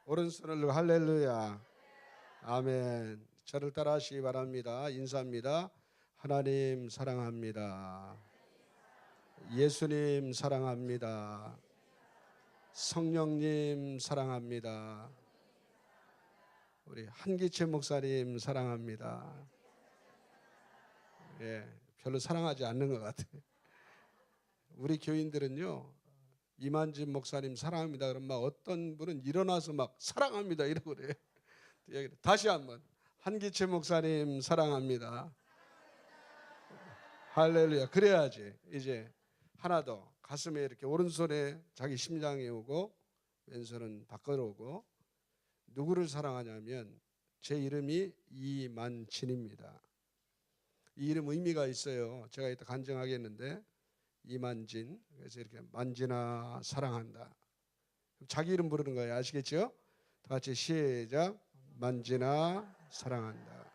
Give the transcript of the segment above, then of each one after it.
오른손을 들고 할렐루야. 아멘. 저를 따라 하시기 바랍니다. 인사합니다. 하나님 사랑합니다. 예수님 사랑합니다. 성령님 사랑합니다. 우리 한기채 목사님 사랑합니다. 예, 별로 사랑하지 않는 것 같아요. 우리 교인들은요, 이만진 목사님 사랑합니다 그러면 막 어떤 분은 일어나서 막 사랑합니다 이러고 그래요. 다시 한번 한기채 목사님 사랑합니다. 할렐루야. 그래야지 이제 하나 더 가슴에 이렇게 오른손에 자기 심장이 오고 왼손은 밖으로 오고. 누구를 사랑하냐면 제 이름이 이만진입니다. 이 이름 의미가 있어요. 제가 이따 간증하겠는데 이만진. 그래서 이렇게 만진아 사랑한다. 자기 이름 부르는 거예요. 아시겠죠? 다 같이 시작. 만진아 사랑한다.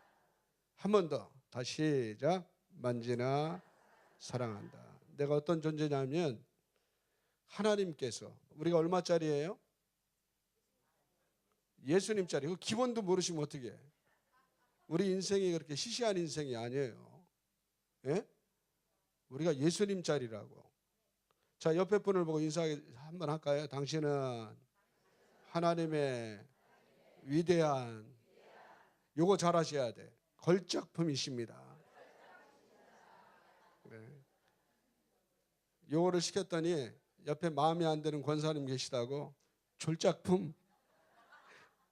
한 번 더. 다시 시작. 만진아 사랑한다. 내가 어떤 존재냐면 하나님께서 우리가 얼마짜리예요? 예수님짜리. 그 기본도 모르시면 어떻게 해? 우리 인생이 그렇게 시시한 인생이 아니에요. 예? 우리가 예수님짜리라고. 자, 옆에 분을 보고 인사 한번 할까요? 당신은 하나님의 위대한, 요거 잘 하셔야 돼. 걸작품이십니다. 네. 요거를 시켰더니 옆에 마음에 안 드는 권사님 계시다고 졸작품.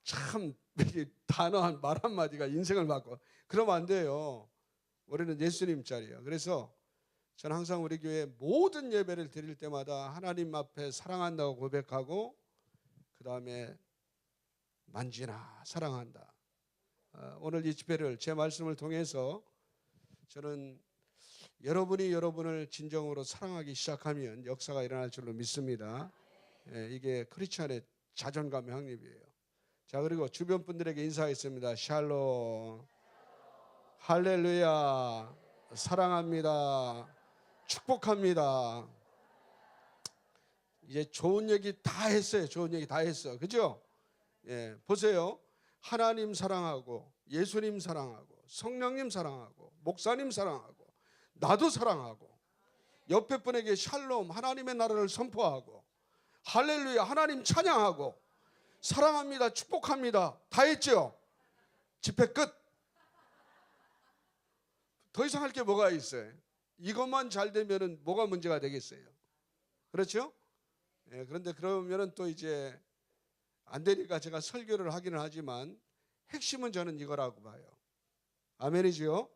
참 단어 말 한마디가 인생을 바꿔. 그러면 안 돼요. 우리는 예수님짜리예요. 그래서 저는 항상 우리 교회 모든 예배를 드릴 때마다 하나님 앞에 사랑한다고 고백하고 그 다음에 만지나 사랑한다. 오늘 이 집회를 제 말씀을 통해서 저는 여러분이 여러분을 진정으로 사랑하기 시작하면 역사가 일어날 줄로 믿습니다. 이게 크리스찬의 자존감의 확립이에요. 자, 그리고 주변 분들에게 인사하겠습니다. 샬롬, 할렐루야, 사랑합니다, 축복합니다. 이제 좋은 얘기 다 했어요. 좋은 얘기 다 했어. 그죠? 예, 보세요. 하나님 사랑하고 예수님 사랑하고 성령님 사랑하고 목사님 사랑하고 나도 사랑하고 옆에 분에게 샬롬 하나님의 나라를 선포하고 할렐루야 하나님 찬양하고 사랑합니다 축복합니다 다 했죠? 집회 끝. 더 이상 할 게 뭐가 있어요? 이것만 잘 되면은 뭐가 문제가 되겠어요? 그렇죠? 예, 그런데 그러면은 또 이제 안 되니까 제가 설교를 하기는 하지만 핵심은 저는 이거라고 봐요. 아멘이죠?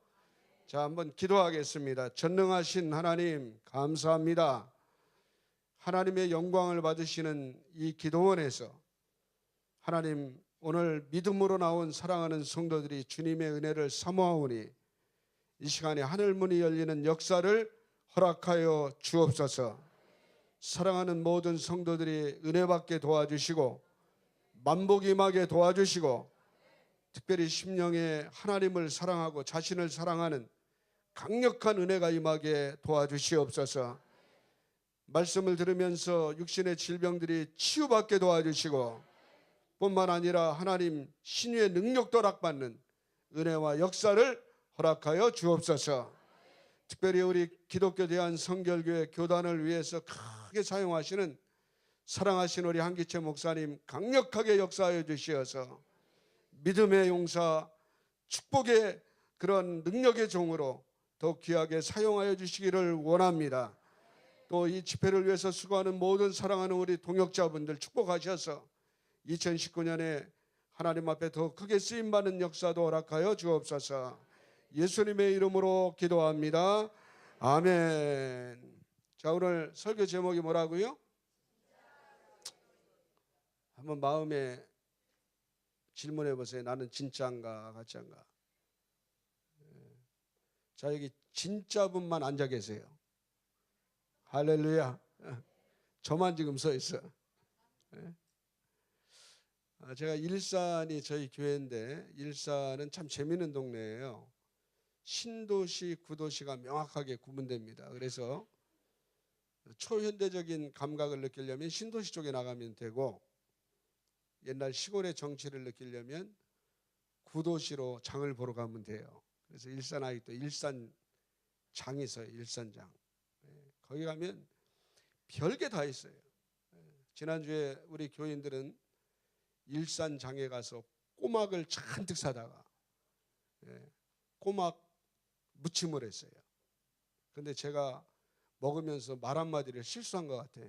자, 한번 기도하겠습니다. 전능하신 하나님 감사합니다. 하나님의 영광을 받으시는 이 기도원에서 하나님 오늘 믿음으로 나온 사랑하는 성도들이 주님의 은혜를 사모하오니 이 시간에 하늘문이 열리는 역사를 허락하여 주옵소서. 사랑하는 모든 성도들이 은혜받게 도와주시고 만복 임하게 도와주시고 특별히 심령에 하나님을 사랑하고 자신을 사랑하는 강력한 은혜가 임하게 도와주시옵소서. 말씀을 들으면서 육신의 질병들이 치유받게 도와주시고 뿐만 아니라 하나님 신유의 능력도 허락받는 은혜와 역사를 허락하여 주옵소서. 특별히 우리 기독교 대한성결교회 교단을 위해서 크게 사용하시는 사랑하신 우리 한기채 목사님 강력하게 역사하여 주시어서 믿음의 용사 축복의 그런 능력의 종으로 더 귀하게 사용하여 주시기를 원합니다. 또 이 집회를 위해서 수고하는 모든 사랑하는 우리 동역자분들 축복하셔서 2019년에 하나님 앞에 더 크게 쓰임받는 역사도 허락하여 주옵소서. 예수님의 이름으로 기도합니다. 아멘. 자, 오늘 설교 제목이 뭐라고요? 한번 마음에 질문해 보세요. 나는 진짜인가 가짜인가? 자, 여기 진짜분만 앉아 계세요. 할렐루야. 저만 지금 서 있어. 제가 일산이 저희 교회인데 일산은 참 재미있는 동네예요. 신도시, 구도시가 명확하게 구분됩니다. 그래서 초현대적인 감각을 느끼려면 신도시 쪽에 나가면 되고 옛날 시골의 정취를 느끼려면 구도시로 장을 보러 가면 돼요. 그래서 일산 아직도 일산장이 있어요. 일산장. 거기 가면 별게 다 있어요. 지난주에 우리 교인들은 일산장에 가서 꼬막을 잔뜩 사다가 꼬막 무침을 했어요. 근데 제가 먹으면서 말 한마디를 실수한 것 같아.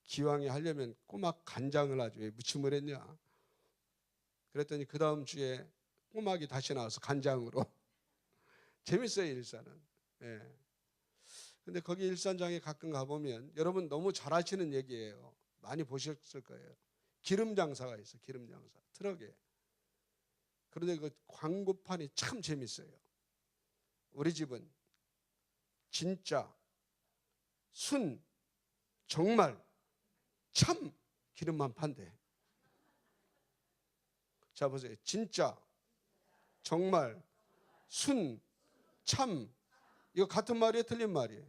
기왕에 하려면 꼬막 간장을 하지 왜 무침을 했냐. 그랬더니 그 다음 주에 꼬막이 다시 나와서 간장으로. 재밌어요, 일산은. 근데 거기 일산장에 가끔 가보면 여러분 너무 잘 아시는 얘기예요. 많이 보셨을 거예요. 기름 장사가 있어, 기름 장사. 트럭에. 그런데 그 광고판이 참 재밌어요. 우리 집은 진짜 순 정말 참 기름만 판대. 자 보세요. 진짜 정말 순 참 이거 같은 말이에요, 틀린 말이에요?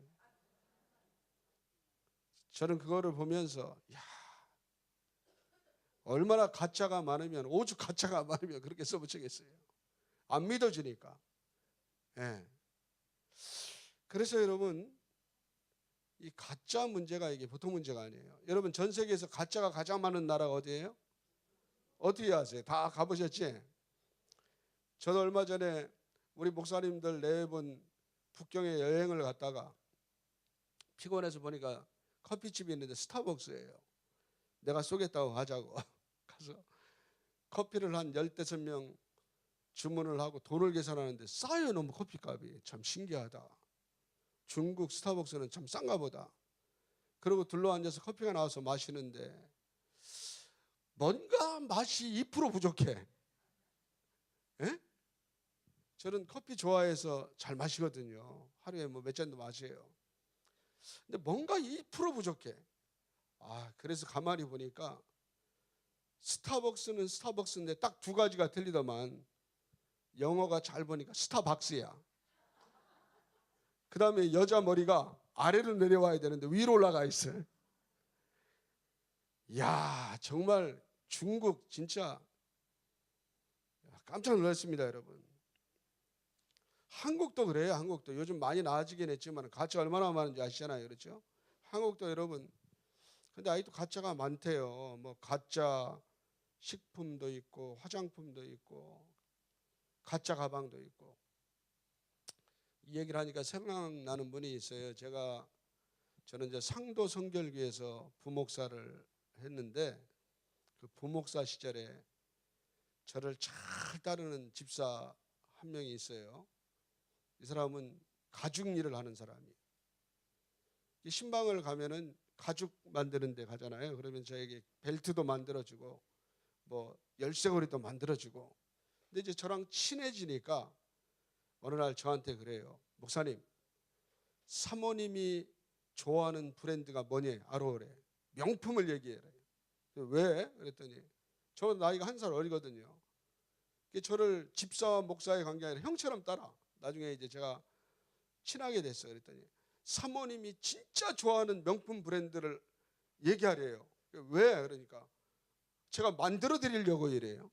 저는 그거를 보면서 야, 얼마나 가짜가 많으면 오죽 가짜가 많으면 그렇게 써붙이겠어요. 안 믿어지니까. 그래서 여러분 이 가짜 문제가 이게 보통 문제가 아니에요. 여러분 전 세계에서 가짜가 가장 많은 나라가 어디예요? 어떻게 아세요? 다 가보셨지? 저도 얼마 전에 우리 목사님들 4분 북경에 여행을 갔다가 피곤해서 보니까 커피집이 있는데 스타벅스예요. 내가 쏘겠다고 가자고 가서 커피를 한 15명 주문을 하고 돈을 계산하는데 싸요. 너무 커피값이. 참 신기하다. 중국 스타벅스는 참 싼가 보다. 그리고 둘러앉아서 커피가 나와서 마시는데 뭔가 맛이 2% 부족해. 저는 커피 좋아해서 잘 마시거든요. 하루에 뭐 몇 잔도 마셔요. 근데 뭔가 2% 부족해. 그래서 가만히 보니까 스타벅스는 스타벅스인데 딱 2가지가 틀리더만. 영어가 잘 보니까 스타박스야. 그 다음에 여자 머리가 아래로 내려와야 되는데 위로 올라가 있어요. 이야, 정말 중국 진짜 깜짝 놀랐습니다, 여러분. 한국도 그래요. 한국도 요즘 많이 나아지긴 했지만 가짜 얼마나 많은지 아시잖아요, 그렇죠? 한국도 여러분, 근데 아직도 가짜가 많대요. 뭐 가짜 식품도 있고 화장품도 있고 가짜 가방도 있고. 이 얘기를 하니까 생각나는 분이 있어요. 저는 이제 상도 성결교에서 부목사를 했는데 그 부목사 시절에 저를 잘 따르는 집사 한 명이 있어요. 이 사람은 가죽 일을 하는 사람이에요. 신방을 가면은 가죽 만드는 데 가잖아요. 그러면 저에게 벨트도 만들어주고 뭐 열쇠고리도 만들어주고. 근데 이제 저랑 친해지니까 어느 날 저한테 그래요. 목사님, 사모님이 좋아하는 브랜드가 뭐니? 알아오래. 명품을 얘기해라. 왜? 그랬더니 저 나이가 1살 어리거든요. 저를 집사와 목사의 관계 아니라 형처럼 따라. 나중에 이제 제가 친하게 됐어요. 그랬더니 사모님이 진짜 좋아하는 명품 브랜드를 얘기하래요. 왜? 그러니까 제가 만들어 드리려고 이래요.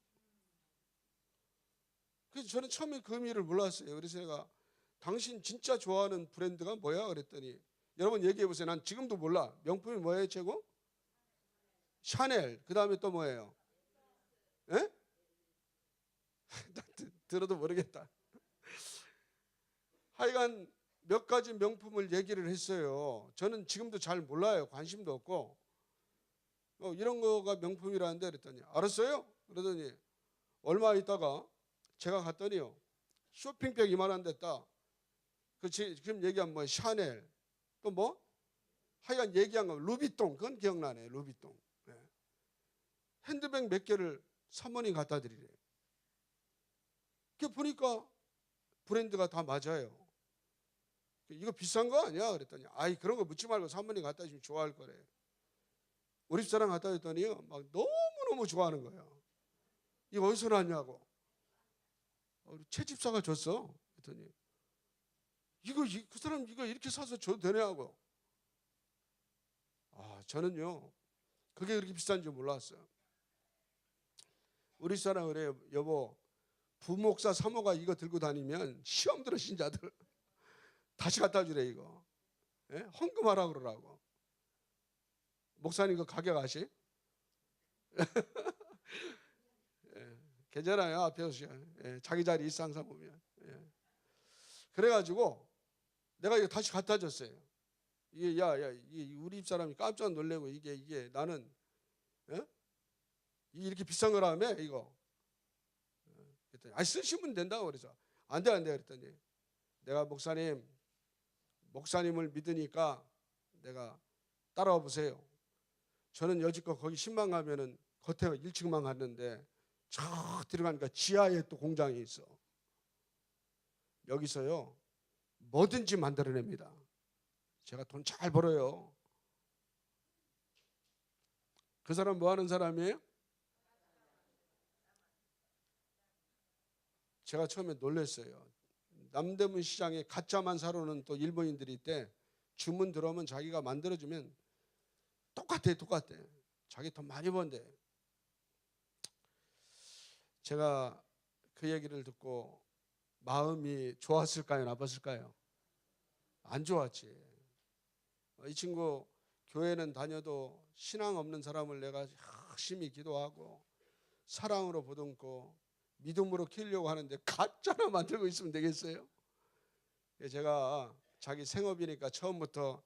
그래서 저는 처음에 그 의미를 몰랐어요. 그래서 제가 당신 진짜 좋아하는 브랜드가 뭐야? 그랬더니 여러분 얘기해 보세요. 난 지금도 몰라. 명품이 뭐예요, 최고? 샤넬. 그 다음에 또 뭐예요? 에? 들어도 모르겠다. 하여간 몇 가지 명품을 얘기를 했어요. 저는 지금도 잘 몰라요. 관심도 없고. 이런 거가 명품이라는데 그랬더니 알았어요? 그러더니 얼마 있다가 제가 갔더니요. 쇼핑백 이만한 데다 지금 얘기한 뭐 샤넬 또 뭐 하여간 얘기한 거 루비통 그건 기억나네. 루비통. 핸드백 몇 개를 사모님 갖다 드리래요. 그게 보니까 브랜드가 다 맞아요. 이거 비싼 거 아니야? 그랬더니 그런 거 묻지 말고 사모님 갖다 주시면 좋아할 거래. 우리 집사람 갖다 줬더니요. 막 너무너무 좋아하는 거예요. 이거 어디서 났냐고. 최 집사가 줬어. 그랬더니 그 사람 이거 이렇게 사서 줘도 되냐고. 저는요. 그게 그렇게 비싼 줄 몰랐어요. 우리 사람 그래요. 여보, 부목사 사모가 이거 들고 다니면 시험 들어 신자들 다시 갖다 주래 이거. 예? 헌금하라 그러라고. 목사님 그 가격 아시? 예, 괜찮아요. 앞에 오시요. 예, 자기 자리 있어 항상 보면. 예. 그래가지고 내가 이거 다시 갖다 줬어요. 이게 이게 우리 집 사람이 깜짝 놀래고 이게 나는 예? 이렇게 비싼 거라며 이거. 그랬더니 쓰시면 된다고 그래서 안 돼 그랬더니 내가 목사님을 믿으니까 내가 따라와 보세요. 저는 여지껏 거기 10만 가면은 겉에 1층만 갔는데 저 들어가니까 지하에 또 공장이 있어. 여기서요 뭐든지 만들어냅니다. 제가 돈 잘 벌어요. 그 사람 뭐 하는 사람이에요? 제가 처음에 놀랐어요. 남대문 시장에 가짜만 사러오는 또 일본인들이 있대. 주문 들어오면 자기가 만들어주면 똑같아. 자기 돈 많이 번대. 제가 그 얘기를 듣고 마음이 좋았을까요? 나빴을까요? 안 좋았지. 이 친구 교회는 다녀도 신앙 없는 사람을 내가 열심히 기도하고 사랑으로 보듬고 믿음으로 키우려고 하는데 가짜나 만들고 있으면 되겠어요? 제가 자기 생업이니까 처음부터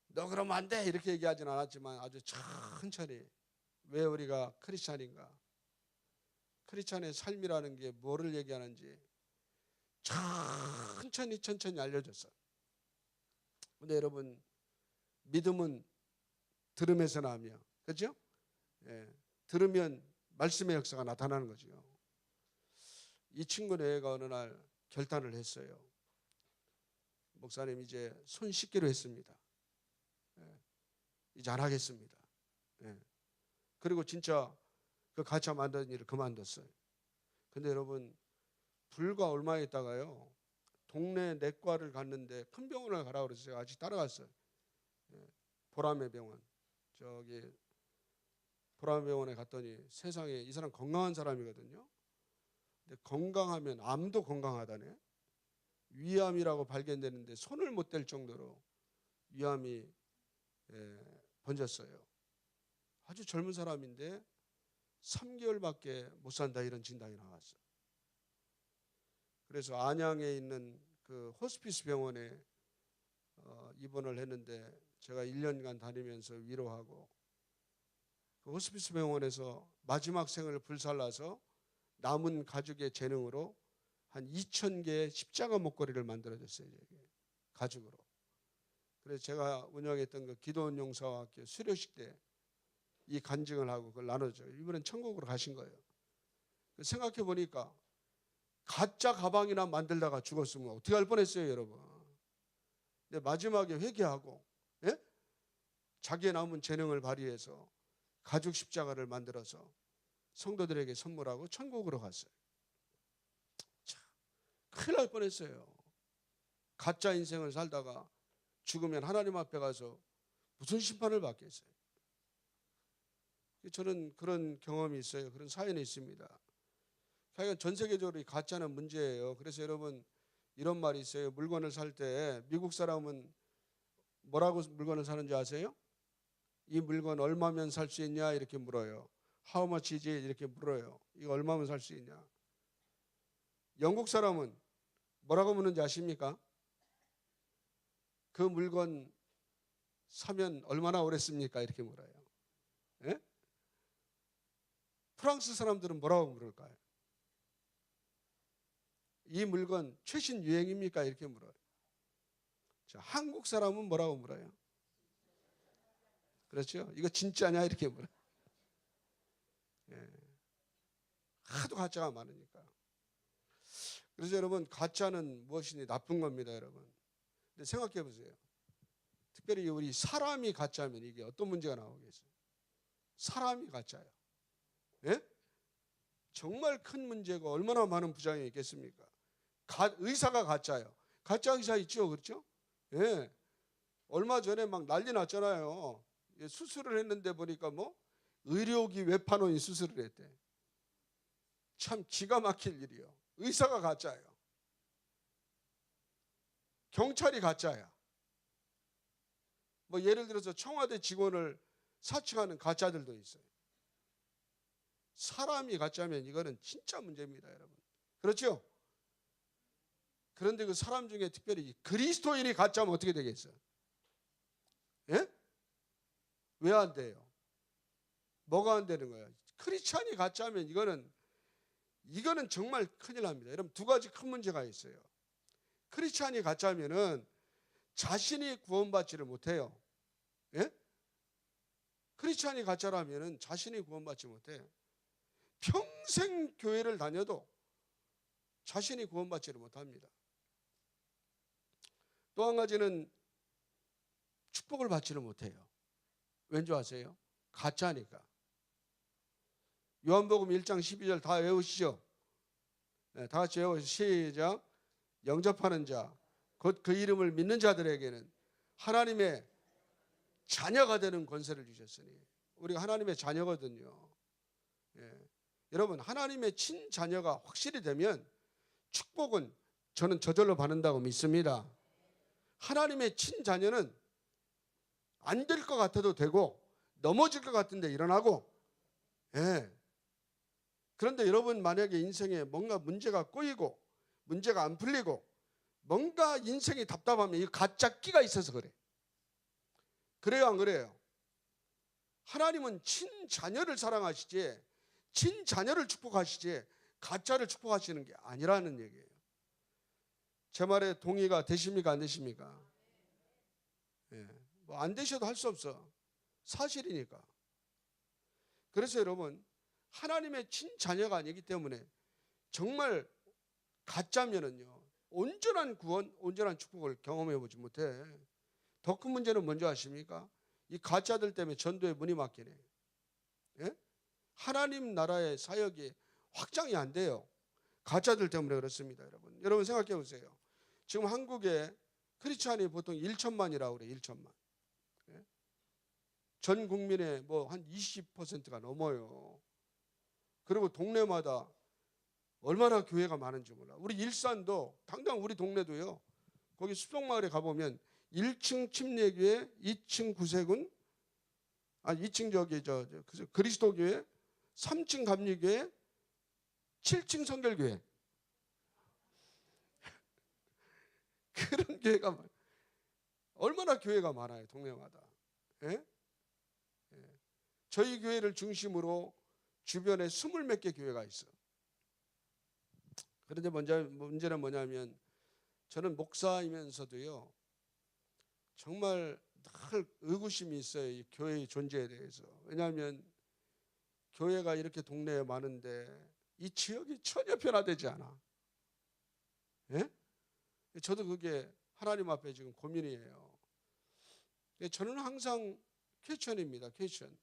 너 그러면 안 돼 이렇게 얘기하진 않았지만 아주 천천히 왜 우리가 크리스찬인가, 크리스찬의 삶이라는 게 뭐를 얘기하는지 천천히 알려줬어요. 근데 여러분 믿음은 들음에서 나며 그렇죠? 예, 들으면 말씀의 역사가 나타나는 거죠. 이 친구는 애가 어느 날 결단을 했어요. 목사님 이제 손 씻기로 했습니다. 예, 이제 안 하겠습니다. 예. 그리고 진짜 그 가짜 만든 일을 그만뒀어요. 근데 여러분 불과 얼마 있다가요 동네 내과를 갔는데 큰 병원을 가라고 그래서 제가 아직 따라갔어요. 예, 보라매 병원. 저기 보라매 병원에 갔더니 세상에 이 사람 건강한 사람이거든요. 근데 건강하면 암도 건강하다네. 위암이라고 발견되는데 손을 못 댈 정도로 위암이 번졌어요. 아주 젊은 사람인데 3개월밖에 못 산다 이런 진단이 나왔어요. 그래서 안양에 있는 그 호스피스 병원에 입원을 했는데 제가 1년간 다니면서 위로하고 그 호스피스 병원에서 마지막 생을 불살라서 남은 가족의 재능으로 한 2,000개의 십자가 목걸이를 만들어줬어요. 가죽으로. 그래서 제가 운영했던 그 기도원 용사학교 수료식 때 이 간증을 하고 그걸 나눠줘요. 이분은 천국으로 가신 거예요. 생각해 보니까 가짜 가방이나 만들다가 죽었으면 어떻게 할 뻔했어요, 여러분. 근데 마지막에 회개하고 예? 자기의 남은 재능을 발휘해서 가죽 십자가를 만들어서 성도들에게 선물하고 천국으로 갔어요. 참, 큰일 날 뻔했어요. 가짜 인생을 살다가 죽으면 하나님 앞에 가서 무슨 심판을 받겠어요. 저는 그런 경험이 있어요. 그런 사연이 있습니다. 하여간 전 세계적으로 이 가짜는 문제예요. 그래서 여러분 이런 말이 있어요. 물건을 살 때 미국 사람은 뭐라고 물건을 사는지 아세요? 이 물건 얼마면 살 수 있냐 이렇게 물어요. How much is it? 이렇게 물어요. 이거 얼마면 살 수 있냐. 영국 사람은 뭐라고 묻는지 아십니까? 그 물건 사면 얼마나 오래 씁니까? 이렇게 물어요. 예? 프랑스 사람들은 뭐라고 물을까요? 이 물건 최신 유행입니까? 이렇게 물어요. 자, 한국 사람은 뭐라고 물어요? 그렇죠? 이거 진짜냐? 이렇게 물어요. 예. 하도 가짜가 많으니까. 그래서 여러분 가짜는 무엇이니 나쁜 겁니다, 여러분. 근데 생각해 보세요. 특별히 우리 사람이 가짜면 이게 어떤 문제가 나오겠어요? 사람이 가짜예요. 예? 정말 큰 문제고 얼마나 많은 부작용이 있겠습니까? 의사가 가짜예요. 가짜 의사 있죠, 그렇죠? 예. 얼마 전에 막 난리 났잖아요. 수술을 했는데 보니까 뭐 의료기 외판원이 수술을 했대. 참 기가 막힐 일이요. 의사가 가짜예요. 경찰이 가짜야. 뭐 예를 들어서 청와대 직원을 사칭하는 가짜들도 있어요. 사람이 가짜면 이거는 진짜 문제입니다, 여러분. 그렇죠? 그런데 그 사람 중에 특별히 그리스도인이 가짜면 어떻게 되겠어요? 예? 왜 안 돼요? 뭐가 안 되는 거예요? 크리스찬이 가짜면 이거는 정말 큰일 납니다. 여러분, 두 가지 큰 문제가 있어요. 크리스찬이 가짜면은 자신이 구원받지를 못해요. 예? 크리스찬이 가짜라면은 자신이 구원받지 못해요. 평생 교회를 다녀도 자신이 구원받지를 못합니다. 또 한 가지는 축복을 받지를 못해요. 왠지 아세요? 가짜니까. 요한복음 1장 12절 다 외우시죠? 네, 다 같이 외우시죠. 시작. 영접하는 자, 곧 그 이름을 믿는 자들에게는 하나님의 자녀가 되는 권세를 주셨으니. 우리가 하나님의 자녀거든요. 예. 여러분, 하나님의 친자녀가 확실히 되면 축복은 저는 저절로 받는다고 믿습니다. 하나님의 친자녀는 안 될 것 같아도 되고 넘어질 것 같은데 일어나고. 예. 그런데 여러분, 만약에 인생에 뭔가 문제가 꼬이고 문제가 안 풀리고 뭔가 인생이 답답하면 이 가짜 끼가 있어서 그래. 그래요, 안 그래요? 하나님은 친자녀를 사랑하시지 친자녀를 축복하시지 가짜를 축복하시는 게 아니라는 얘기예요. 제 말에 동의가 되십니까, 안 되십니까? 예. 뭐 안 되셔도 할 수 없어. 사실이니까. 그래서 여러분, 하나님의 친자녀가 아니기 때문에 정말 가짜면은요, 온전한 구원, 온전한 축복을 경험해 보지 못해. 더 큰 문제는 뭔지 아십니까? 이 가짜들 때문에 전도의 문이 막히네. 예? 하나님 나라의 사역이 확장이 안 돼요. 가짜들 때문에 그렇습니다, 여러분. 여러분 생각해 보세요. 지금 한국에 크리스찬이 보통 1천만이라고 그래요. 1천만. 예? 전 국민의 뭐 한 20%가 넘어요. 그리고 동네마다 얼마나 교회가 많은지 몰라. 우리 일산도 당장 우리 동네도요. 거기 숲속마을에 가보면 1층 침례교회, 2층 구세군, 2층 그리스도교회, 3층 감리교회, 7층 성결교회. 그런 교회가 얼마나 교회가 많아요, 동네마다. 예? 예. 저희 교회를 중심으로 주변에 20몇 개 교회가 있어. 그런데 문제는 뭐냐면 저는 목사이면서도요, 정말 늘 의구심이 있어요, 이 교회의 존재에 대해서. 왜냐하면 교회가 이렇게 동네에 많은데 이 지역이 전혀 변화되지 않아. 예? 저도 그게 하나님 앞에 지금 고민이에요. 저는 항상 퀘스천입니다. 퀘스천.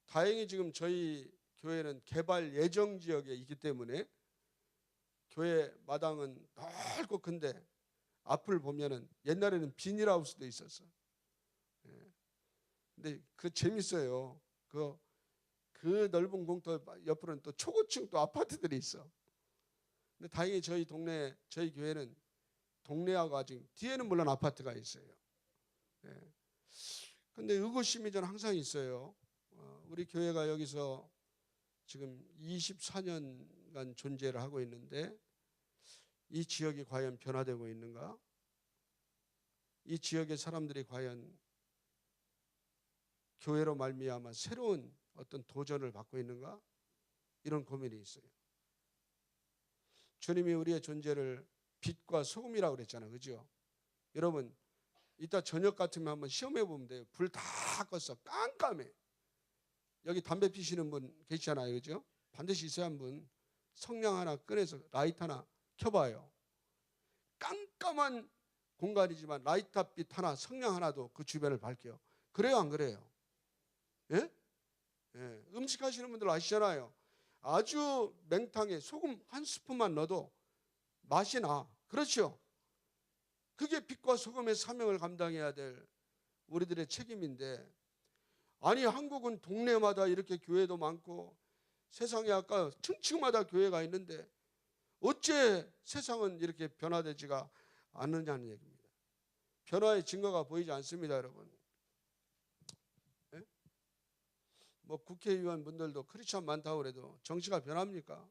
다행히 지금 저희 교회는 개발 예정 지역에 있기 때문에 교회 마당은 넓고 큰데 앞을 보면은 옛날에는 비닐하우스도 있었어. 예. 근데 그 재밌어요. 그 넓은 공터 옆으로는 또 초고층 또 아파트들이 있어. 근데 다행히 저희 교회는 동네하고 아직 뒤에는 물론 아파트가 있어요. 예. 근데 의구심이 저는 항상 있어요. 우리 교회가 여기서 지금 24년간 존재를 하고 있는데 이 지역이 과연 변화되고 있는가? 이 지역의 사람들이 과연 교회로 말미암아 새로운 어떤 도전을 받고 있는가? 이런 고민이 있어요. 주님이 우리의 존재를 빛과 소금이라고 그랬잖아요. 그죠? 여러분, 이따 저녁 같으면 한번 시험해 보면 돼요. 불 다 껐어. 깜깜해. 여기 담배 피시는 분 계시잖아요. 그죠? 반드시 있어야 한 분 성냥 하나 꺼내서 라이트 하나 켜봐요. 깜깜한 공간이지만 라이트빛 하나, 성냥 하나도 그 주변을 밝혀요. 그래요, 안 그래요? 예? 예. 음식 하시는 분들 아시잖아요. 아주 맹탕에 소금 한 스푼만 넣어도 맛이 나. 그렇죠? 그게 빛과 소금의 사명을 감당해야 될 우리들의 책임인데, 아니 한국은 동네마다 이렇게 교회도 많고 세상에 아까 층층마다 교회가 있는데 어째 세상은 이렇게 변화되지가 않느냐는 얘기입니다. 변화의 증거가 보이지 않습니다, 여러분. 예? 뭐 국회의원 분들도 크리스찬 많다고 그래도 정치가 변합니까?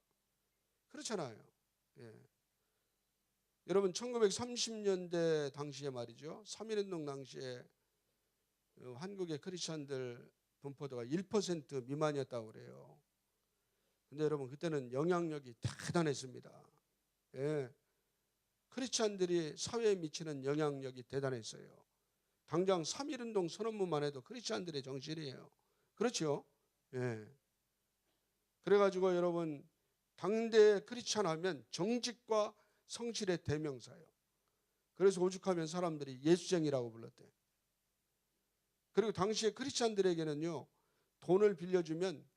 그렇잖아요. 예. 여러분 1930년대 당시에 말이죠. 3.1운동 당시에 한국의 크리스찬들 분포도가 1% 미만이었다고 그래요. 근데 여러분 그때는 영향력이 대단했습니다. 예. 크리스찬들이 사회에 미치는 영향력이 대단했어요. 당장 3.1운동 선언문만 해도 크리스찬들의 정신이에요. 그렇죠? 예. 그래가지고 여러분 당대 크리스찬 하면 정직과 성실의 대명사예요. 그래서 오죽하면 사람들이 예수쟁이라고 불렀대요. 그리고 당시에 크리스찬들에게는요 돈을 빌려주면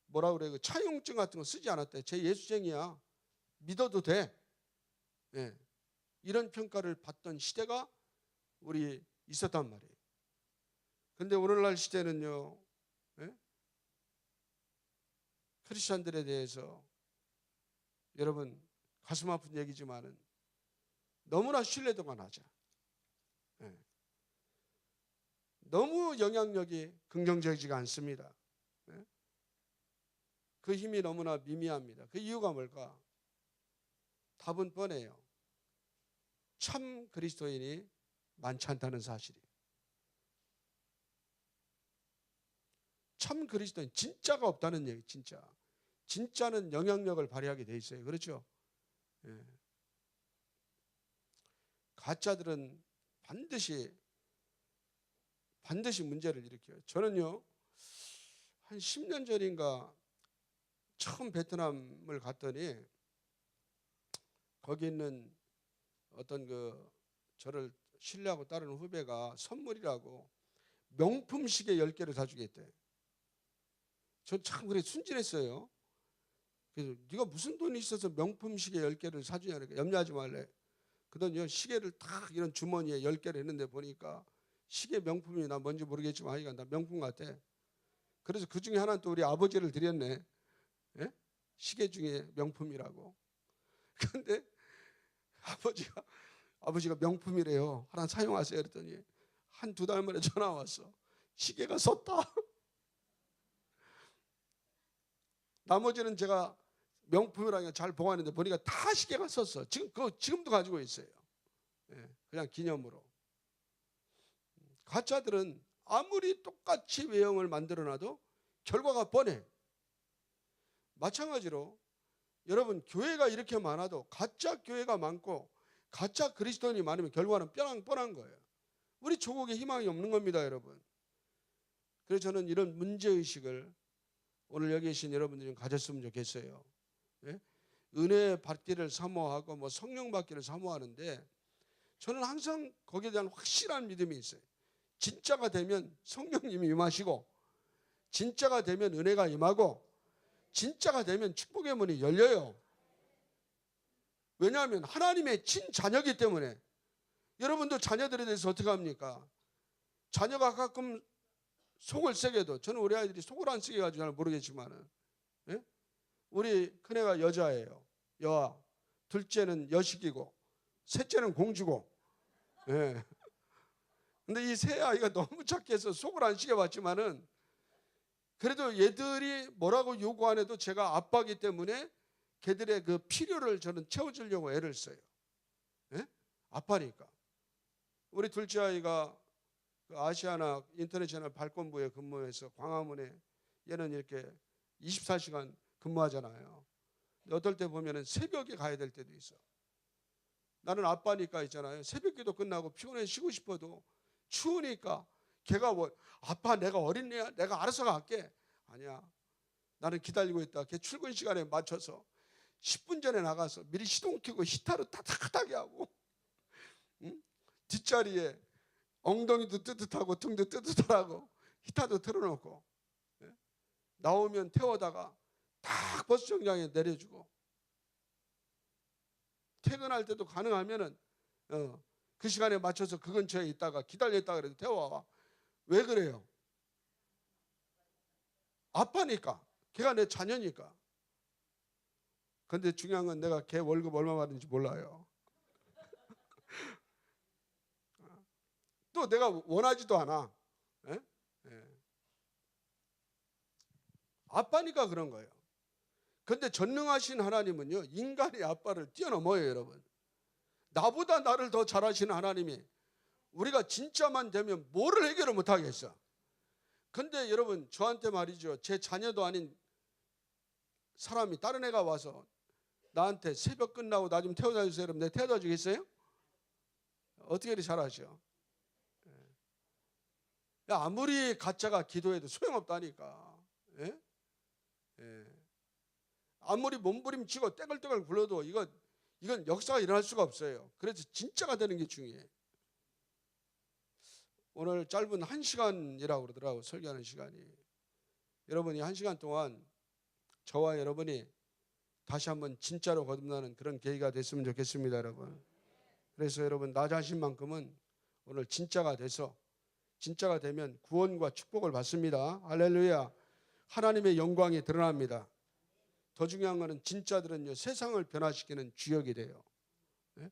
뭐라 그래요? 차용증 같은 거 쓰지 않았대요. 쟤 예수쟁이야. 믿어도 돼. 예. 이런 평가를 받던 시대가 우리 있었단 말이에요. 근데 오늘날 시대는요. 예? 크리스찬들에 대해서 여러분 가슴 아픈 얘기지만은 너무나 신뢰도가 낮아. 예. 너무 영향력이 긍정적이지가 않습니다. 예? 그 힘이 너무나 미미합니다. 그 이유가 뭘까? 답은 뻔해요. 참 그리스도인이 많지 않다는 사실이에요. 참 그리스도인, 진짜가 없다는 얘기, 진짜. 진짜는 영향력을 발휘하게 돼 있어요. 그렇죠? 예. 가짜들은 반드시 문제를 일으켜요. 저는요, 한 10년 전인가 처음 베트남을 갔더니 거기 있는 어떤 저를 신뢰하고 따르는 후배가 선물이라고 명품 시계 10개를 사주겠대. 전 참 그래 순진했어요. 그래서 네가 무슨 돈이 있어서 명품 시계 10개를 사주냐 그러니까 염려하지 말래. 그러더니 시계를 딱 이런 주머니에 10개를 했는데 보니까 시계 명품이 나 뭔지 모르겠지만 하여간 나 명품 같아. 그래서 그 중에 하나는 또 우리 아버지를 드렸네. 예? 시계 중에 명품이라고. 그런데 아버지가 명품이래요. 하나 사용하세요. 그랬더니 한 두 달 만에 전화 왔어. 시계가 섰다. 나머지는 제가 명품이라는 잘 보관했는데 보니까 다 시계가 섰어. 지금도 가지고 있어요. 예, 그냥 기념으로. 가짜들은 아무리 똑같이 외형을 만들어놔도 결과가 뻔해. 마찬가지로 여러분 교회가 이렇게 많아도 가짜 교회가 많고 가짜 그리스도인이 많으면 결과는 뻔한 거예요. 우리 조국에 희망이 없는 겁니다, 여러분. 그래서 저는 이런 문제의식을 오늘 여기 계신 여러분들이 좀 가졌으면 좋겠어요. 예? 은혜 받기를 사모하고 뭐 성령 받기를 사모하는데 저는 항상 거기에 대한 확실한 믿음이 있어요. 진짜가 되면 성령님이 임하시고 진짜가 되면 은혜가 임하고 진짜가 되면 축복의 문이 열려요. 왜냐하면 하나님의 친자녀이기 때문에. 여러분도 자녀들에 대해서 어떻게 합니까? 자녀가 가끔 속을 세게도 저는 우리 아이들이 속을 안 쓰게 가지고 잘 모르겠지만은 예? 우리 큰애가 여자예요. 여아. 둘째는 여식이고 셋째는 공주고. 예. 근데 이 세 아이가 너무 착해서 속을 안 시게 봤지만은 그래도 얘들이 뭐라고 요구 안 해도 제가 아빠기 때문에 걔들의 그 필요를 저는 채워주려고 애를 써요. 예? 아빠니까. 우리 둘째 아이가 그 아시아나 인터내셔널 발권부에 근무해서 광화문에 얘는 이렇게 24시간 근무하잖아요. 어떨 때 보면은 새벽에 가야 될 때도 있어. 나는 아빠니까 있잖아요. 새벽기도 끝나고 피곤해 쉬고 싶어도 추우니까 걔가 뭐 아빠 내가 어린애야 내가 알아서 갈게. 아니야. 나는 기다리고 있다. 걔 출근 시간에 맞춰서 10분 전에 나가서 미리 시동 켜고 히터로 따뜻하게 하고 응? 뒷자리에 엉덩이도 뜨뜻하고 등도 뜨뜻하고 히터도 틀어놓고 예? 나오면 태워다가 딱 버스 정류장에 내려주고 퇴근할 때도 가능하면은 그 시간에 맞춰서 그 근처에 있다가 기다렸다 그래도 태워와. 왜 그래요? 아빠니까. 걔가 내 자녀니까. 근데 중요한 건 내가 걔 월급 얼마 받는지 몰라요. 또 내가 원하지도 않아. 예? 예. 아빠니까 그런 거예요. 근데 전능하신 하나님은요, 인간의 아빠를 뛰어넘어요, 여러분. 나보다 나를 더 잘하시는 하나님이 우리가 진짜만 되면 뭐를 해결을 못하겠어. 근데 여러분, 저한테 말이죠, 제 자녀도 아닌 사람이, 다른 애가 와서 나한테 새벽 끝나고 나 좀 태워다 주세요. 그럼 내가 태워다 주겠어요? 어떻게 이렇게 잘하죠? 아무리 가짜가 기도해도 소용없다니까. 예? 예. 아무리 몸부림치고 떼글떼글 굴러도 이건 역사가 일어날 수가 없어요. 그래서 진짜가 되는 게 중요해요. 오늘 짧은 1시간이라고 그러더라고요. 설교하는 시간이. 여러분이 1시간 동안 저와 여러분이 다시 한번 진짜로 거듭나는 그런 계기가 됐으면 좋겠습니다, 여러분. 그래서 여러분, 나 자신만큼은 오늘 진짜가 돼서, 진짜가 되면 구원과 축복을 받습니다. 할렐루야. 하나님의 영광이 드러납니다. 더 중요한 것은 진짜들은요, 세상을 변화시키는 주역이 돼요. 예?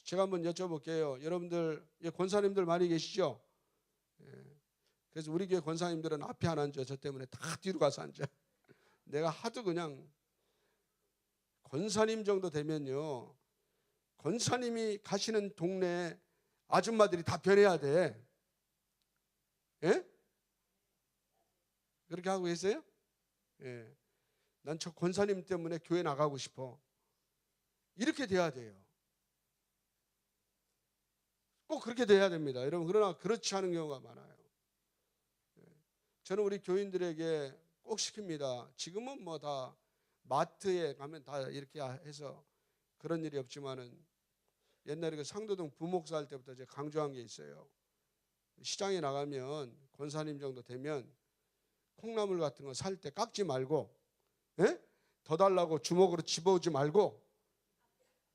제가 한번 여쭤볼게요. 여러분들, 권사님들 많이 계시죠? 예. 그래서 우리 교회 권사님들은 앞에 안 앉아. 저 때문에 다 뒤로 가서 앉아. 내가 하도 그냥, 권사님 정도 되면요, 권사님이 가시는 동네 아줌마들이 다 변해야 돼. 예? 그렇게 하고 계세요? 예. 난 저 권사님 때문에 교회 나가고 싶어. 이렇게 돼야 돼요. 꼭 그렇게 돼야 됩니다, 여러분. 그러나 그렇지 않은 경우가 많아요. 예. 저는 우리 교인들에게 꼭 시킵니다. 지금은 뭐 다 마트에 가면 다 이렇게 해서 그런 일이 없지만은 옛날에 그 상도동 부목사 할 때부터 제가 강조한 게 있어요. 시장에 나가면 권사님 정도 되면 콩나물 같은 거 살 때 깎지 말고, 예? 더 달라고 주먹으로 집어오지 말고,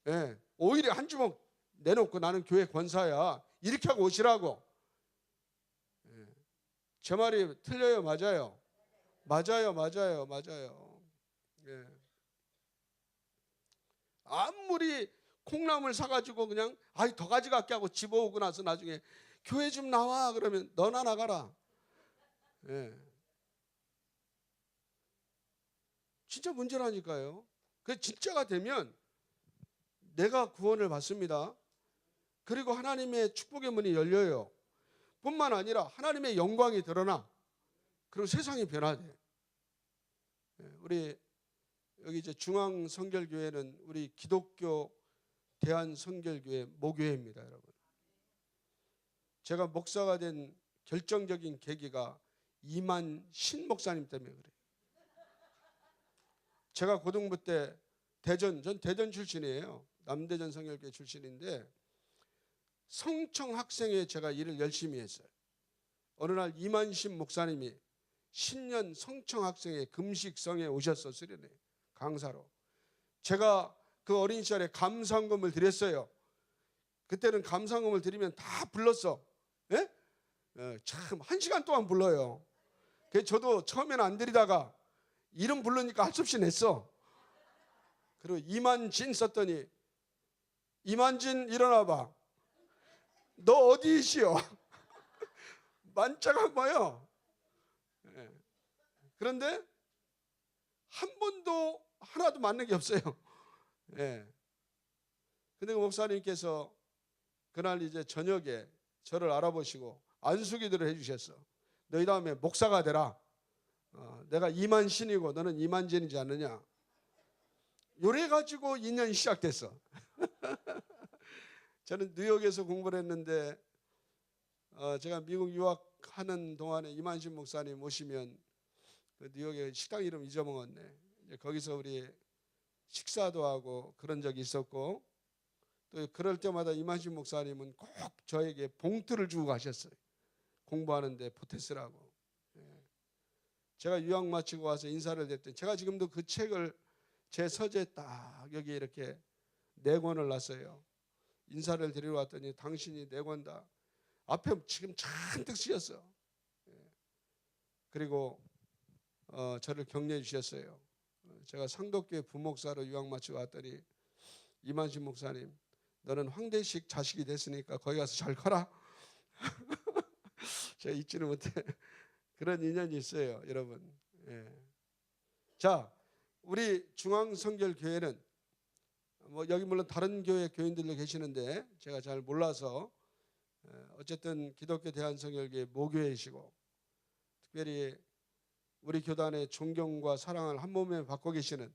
예? 오히려 한 주먹 내놓고 나는 교회 권사야 이렇게 하고 오시라고. 예. 제 말이 틀려요? 맞아요? 맞아요. 예. 아무리 콩나물 사가지고 그냥 더 가져갈게 하고 집어오고 나서 나중에 교회 좀 나와 그러면 너나 나가라. 예. 진짜 문제라니까요. 그 진짜가 되면 내가 구원을 받습니다. 그리고 하나님의 축복의 문이 열려요. 뿐만 아니라 하나님의 영광이 드러나. 그리고 세상이 변화돼. 우리 여기 이제 중앙성결교회는 우리 기독교 대한성결교회 모교회입니다, 여러분. 제가 목사가 된 결정적인 계기가 이만신 목사님 때문에 그래요. 제가 고등부 때 전 대전 출신이에요. 남대전 성결교회 출신인데 성청 학생회 제가 일을 열심히 했어요. 어느 날 이만신 목사님이 신년 성청 학생회 금식성에 오셨어. 수련회 강사로. 제가 그 어린 시절에 감상금을 드렸어요. 그때는 감상금을 드리면 다 불렀어. 예? 참 1시간 동안 불러요. 그래서 저도 처음에는 안 드리다가 이름 부르니까 할 수 없이 냈어. 그리고 이만진 썼더니 이만진 일어나봐. 너 어디 있시오? 만짝한 거예요. 그런데 한 번도 하나도 맞는 게 없어요. 예. 근데 그 목사님께서 그날 이제 저녁에 저를 알아보시고 안수기도를 해주셨어. 너희 다음에 목사가 되라. 내가 이만신이고 너는 이만진이지 않느냐. 요래 가지고 인연이 시작됐어. 저는 뉴욕에서 공부를 했는데 제가 미국 유학하는 동안에 이만신 목사님 오시면 그 뉴욕에 식당 이름 잊어먹었네. 이제 거기서 우리 식사도 하고 그런 적이 있었고 또 그럴 때마다 이만신 목사님은 꼭 저에게 봉투를 주고 가셨어요. 공부하는데 보태쓰라고. 제가 유학 마치고 와서 인사를 드렸더니 제가 지금도 그 책을 제 서재에 딱 여기 이렇게 4권을 놨어요. 인사를 드리러 왔더니 당신이 4권 다 앞에 지금 잔뜩 쓰였어. 그리고 저를 격려해 주셨어요. 제가 상덕교회 부목사로 유학 마치고 왔더니 이만식 목사님, 너는 황대식 자식이 됐으니까 거기 가서 잘 커라. 제가 잊지는 못해. 그런 인연이 있어요, 여러분. 예. 자, 우리 중앙성결교회는 여기 물론 다른 교회 교인들도 계시는데 제가 잘 몰라서 어쨌든 기독교 대한성결교회 모교회이시고 특별히 우리 교단의 존경과 사랑을 한 몸에 받고 계시는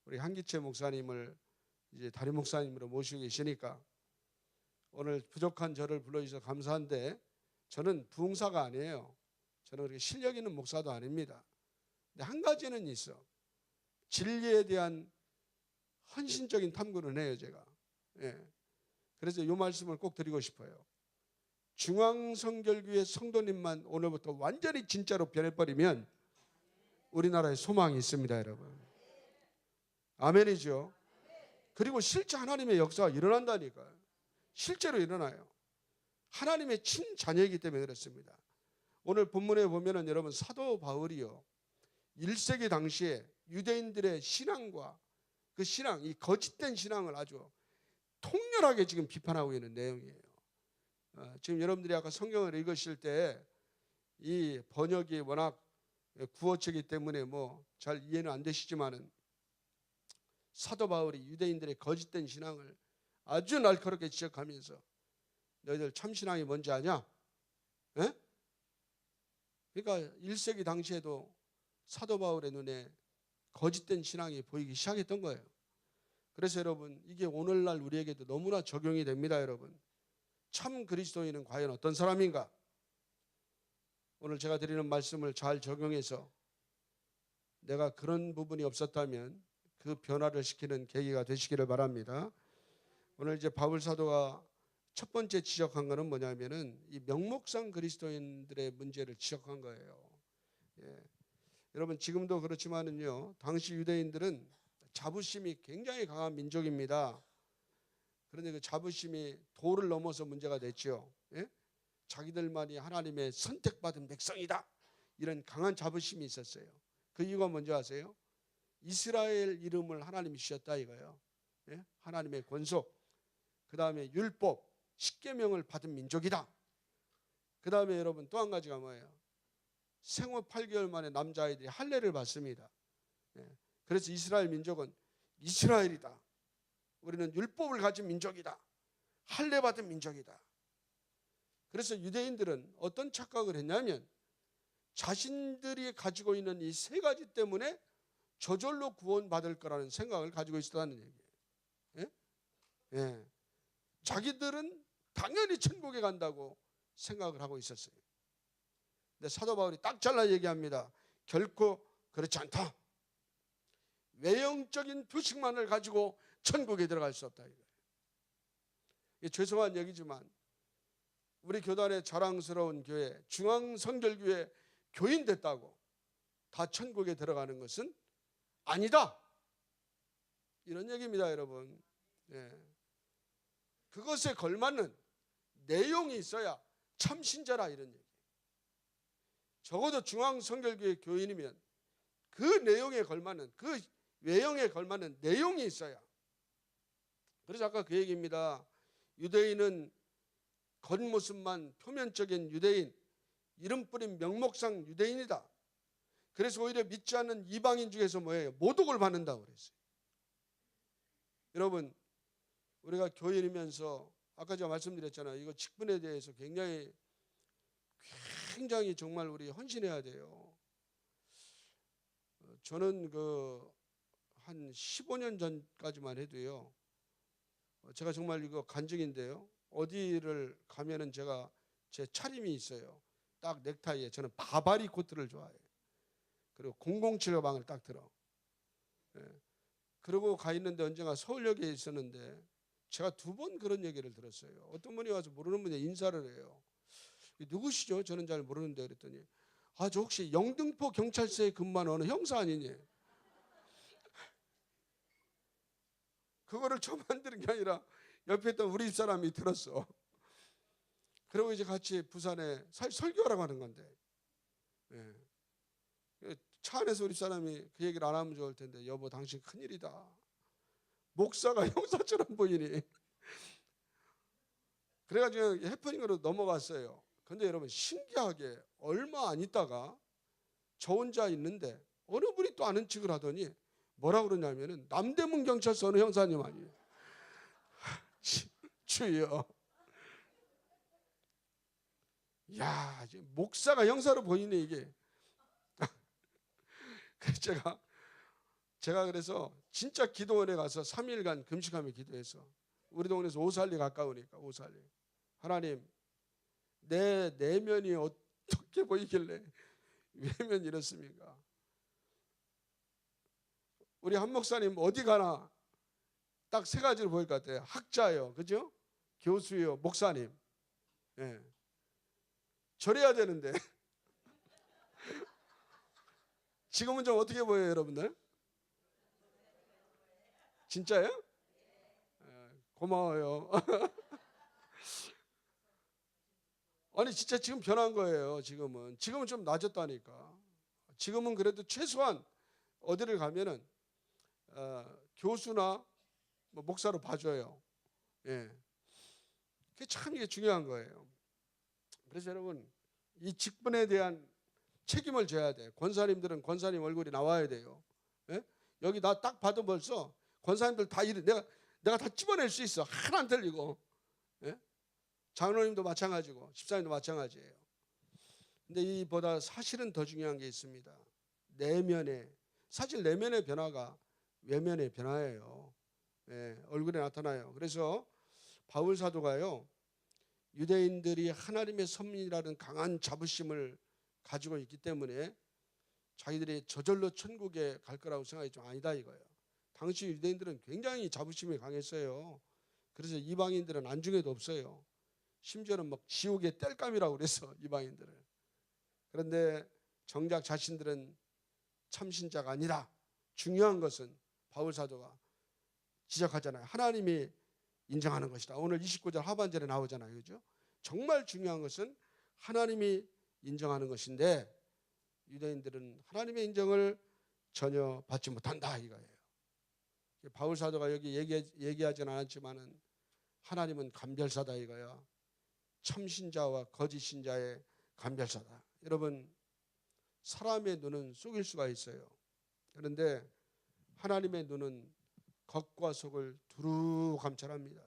우리 한기채 목사님을 이제 담임 목사님으로 모시고 계시니까 오늘 부족한 저를 불러주셔서 감사한데 저는 부흥사가 아니에요. 저는 그렇게 실력 있는 목사도 아닙니다. 근데 한 가지는 있어. 진리에 대한 헌신적인 탐구는 해요, 제가. 예. 그래서 이 말씀을 꼭 드리고 싶어요. 중앙성결교회 성도님만 오늘부터 완전히 진짜로 변해버리면 우리나라에 소망이 있습니다, 여러분. 아멘이죠. 그리고 실제 하나님의 역사가 일어난다니까요. 실제로 일어나요. 하나님의 친자녀이기 때문에 그렇습니다. 오늘 본문에 보면은 여러분 사도 바울이요 1세기 당시에 유대인들의 신앙과 그 신앙, 이 거짓된 신앙을 아주 통렬하게 지금 비판하고 있는 내용이에요. 지금 여러분들이 아까 성경을 읽으실 때 이 번역이 워낙 구어체이기 때문에 잘 이해는 안 되시지만은 사도 바울이 유대인들의 거짓된 신앙을 아주 날카롭게 지적하면서 너희들 참신앙이 뭔지 아냐? 에? 그러니까 1세기 당시에도 사도 바울의 눈에 거짓된 신앙이 보이기 시작했던 거예요. 그래서 여러분 이게 오늘날 우리에게도 너무나 적용이 됩니다, 여러분. 참 그리스도인은 과연 어떤 사람인가? 오늘 제가 드리는 말씀을 잘 적용해서 내가 그런 부분이 없었다면 그 변화를 시키는 계기가 되시기를 바랍니다. 오늘 이제 바울 사도가 첫 번째 지적한 것은 뭐냐면은 이 명목상 그리스도인들의 문제를 지적한 거예요. 예. 여러분 지금도 그렇지만은요 당시 유대인들은 자부심이 굉장히 강한 민족입니다. 그런데 그 자부심이 도를 넘어서 문제가 됐죠. 예? 자기들만이 하나님의 선택받은 백성이다. 이런 강한 자부심이 있었어요. 그 이유가 뭔지 아세요? 이스라엘 이름을 하나님이 주셨다 이거예요. 예? 하나님의 권속, 그 다음에 율법, 십계명을 받은 민족이다. 그 다음에 여러분 또 한 가지가 뭐예요? 생후 8개월 만에 남자아이들이 할례를 받습니다. 예. 그래서 이스라엘 민족은 이스라엘이다. 우리는 율법을 가진 민족이다. 할례 받은 민족이다. 그래서 유대인들은 어떤 착각을 했냐면 자신들이 가지고 있는 이 세 가지 때문에 저절로 구원받을 거라는 생각을 가지고 있었다는 얘기예요. 예? 예. 자기들은 당연히 천국에 간다고 생각을 하고 있었어요. 근데 사도 바울이 딱 잘라 얘기합니다. 결코 그렇지 않다. 외형적인 표식만을 가지고 천국에 들어갈 수 없다 이거예요. 이게 죄송한 얘기지만 우리 교단의 자랑스러운 교회 중앙성결교회 교인 됐다고 다 천국에 들어가는 것은 아니다. 이런 얘기입니다, 여러분. 예. 그것에 걸맞는 내용이 있어야 참 신자라 이런 얘기. 적어도 중앙성결교회 교인이면 그 내용에 걸맞는 그 외형에 걸맞는 내용이 있어야. 그래서 아까 그 얘기입니다. 유대인은 겉모습만 표면적인 유대인, 이름 뿌린 명목상 유대인이다. 그래서 오히려 믿지 않는 이방인 중에서 뭐예요? 모독을 받는다고 그랬어요. 여러분 우리가 교인이면서 아까 제가 말씀드렸잖아요. 이거 직분에 대해서 굉장히 정말 우리 헌신해야 돼요. 저는 한 15년 전까지만 해도요. 제가 정말 이거 간증인데요. 어디를 가면은 제가 제 차림이 있어요. 딱 넥타이에 저는 바바리 코트를 좋아해요. 그리고 007 가방을 딱 들어. 예. 그러고 가 있는데 언젠가 서울역에 있었는데 제가 2번 그런 얘기를 들었어요. 어떤 분이 와서 모르는 분이 인사를 해요. 누구시죠? 저는 잘 모르는데 그랬더니 저 혹시 영등포 경찰서에 근무하는 어느 형사 아니니? 그거를 저만 들은 게 아니라 옆에 있던 우리 집사람이 들었어. 그리고 이제 같이 부산에 설교하라고 하는 건데 예. 차 안에서 우리 사람이 그 얘기를 안 하면 좋을 텐데, 여보 당신 큰일이다. 목사가 형사처럼 보이니. 그래가지고 해프닝으로 넘어갔어요. 근데 여러분 신기하게 얼마 안 있다가 저 혼자 있는데 어느 분이 또 아는 척을 하더니 뭐라 그러냐면은 남대문 경찰서 어느 형사님 아니에요. 주여. 야, 목사가 형사로 보이네 이게. 그래서 제가 그래서 진짜 기도원에 가서 3일간 금식하며 기도해서, 우리 동네에서 오살리 가까우니까 오살리, 하나님 내 내면이 어떻게 보이길래 외면 이렇습니까? 우리 한 목사님 어디 가나 딱 세 가지로 보일 것 같아요. 학자요, 그죠? 교수요, 목사님. 예. 저래야 되는데 지금은 좀 어떻게 보여요, 여러분들? 진짜요? 예, 고마워요. 아니 진짜 지금 변한 거예요. 지금은 좀 낮았다니까. 지금은 그래도 최소한 어디를 가면은 교수나 뭐 목사로 봐줘요. 예, 그게 참 이게 중요한 거예요. 그래서 여러분 이 직분에 대한 책임을 져야 돼. 권사님들은 권사님 얼굴이 나와야 돼요. 예? 여기 나 딱 봐도 벌써 권사님들 다 이래. 내가 다 집어낼 수 있어. 하나 안 틀리고. 예? 장로님도 마찬가지고 집사님도 마찬가지예요. 근데 이보다 사실은 더 중요한 게 있습니다. 사실 내면의 변화가 외면의 변화예요. 예, 얼굴에 나타나요. 그래서 바울 사도가요, 유대인들이 하나님의 선민이라는 강한 자부심을 가지고 있기 때문에 자기들이 저절로 천국에 갈 거라고 생각이 좀 아니다 이거예요. 당시 유대인들은 굉장히 자부심이 강했어요. 그래서 이방인들은 안중에도 없어요. 심지어는 막 지옥의 땔감이라고 그래서 이방인들을. 그런데 정작 자신들은 참신자가 아니라, 중요한 것은 바울 사도가 지적하잖아요. 하나님이 인정하는 것이다. 오늘 29절 하반절에 나오잖아요. 그죠? 정말 중요한 것은 하나님이 인정하는 것인데 유대인들은 하나님의 인정을 전혀 받지 못한다 이거예요. 바울 사도가 여기 얘기하지는 않았지만은 하나님은 감별사다 이거야. 참신자와 거짓 신자의 감별사다. 여러분 사람의 눈은 속일 수가 있어요. 그런데 하나님의 눈은 겉과 속을 두루 감찰합니다.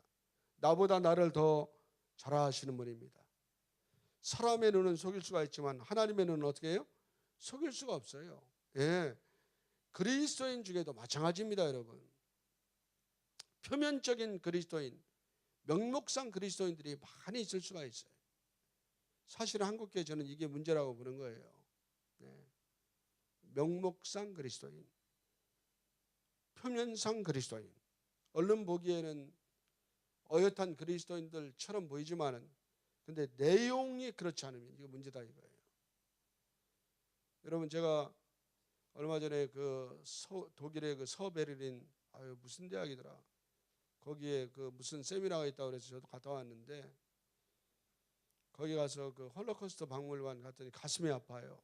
나보다 나를 더 잘 아시는 분입니다. 사람의 눈은 속일 수가 있지만 하나님의 눈은 어떻게 해요? 속일 수가 없어요. 예, 그리스도인 중에도 마찬가지입니다. 여러분 표면적인 그리스도인, 명목상 그리스도인들이 많이 있을 수가 있어요. 사실은 한국교회 저는 이게 문제라고 보는 거예요. 네. 명목상 그리스도인, 표면상 그리스도인, 얼른 보기에는 어엿한 그리스도인들처럼 보이지만은 근데 내용이 그렇지 않으면 이거 문제다 이거예요. 여러분 제가 얼마 전에 독일의 그 서베를린 무슨 대학이더라, 거기에 그 무슨 세미나가 있다고 그래서 저도 갔다 왔는데, 거기 가서 그 홀로코스트 박물관 갔더니 가슴이 아파요.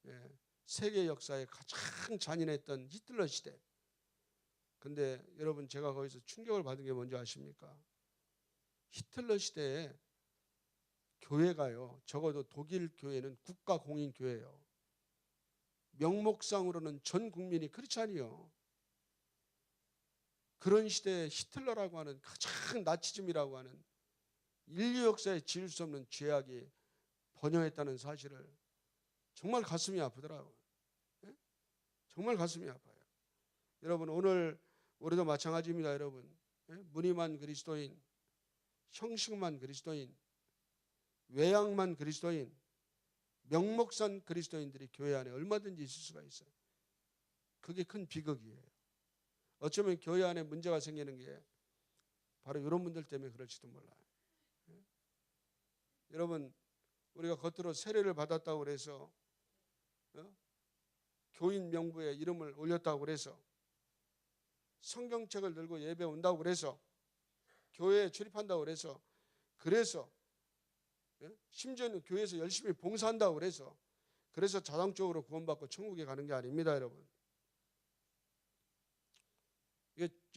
예, 세계 역사에 가장 잔인했던 히틀러 시대. 근데 여러분 제가 거기서 충격을 받은 게 뭔지 아십니까? 히틀러 시대에 교회가요, 적어도 독일 교회는 국가 공인 교회예요. 명목상으로는 전 국민이 크리스찬이요. 그런 시대에 히틀러라고 하는 가장 나치즘이라고 하는 인류 역사에 지을 수 없는 죄악이 번영했다는 사실을 정말 가슴이 아프더라고요. 예? 정말 가슴이 아파요. 여러분 오늘 우리도 마찬가지입니다. 여러분 예? 무늬만 그리스도인, 형식만 그리스도인, 외양만 그리스도인, 명목산 그리스도인들이 교회 안에 얼마든지 있을 수가 있어요. 그게 큰 비극이에요. 어쩌면 교회 안에 문제가 생기는 게 바로 이런 분들 때문에 그럴지도 몰라요. 예? 여러분 우리가 겉으로 세례를 받았다고 그래서 교인 명부에 이름을 올렸다고 그래서 성경책을 들고 예배 온다고 그래서 교회에 출입한다고 그래서 심지어는 교회에서 열심히 봉사한다고 그래서 그래서 자동적으로 구원받고 천국에 가는 게 아닙니다, 여러분.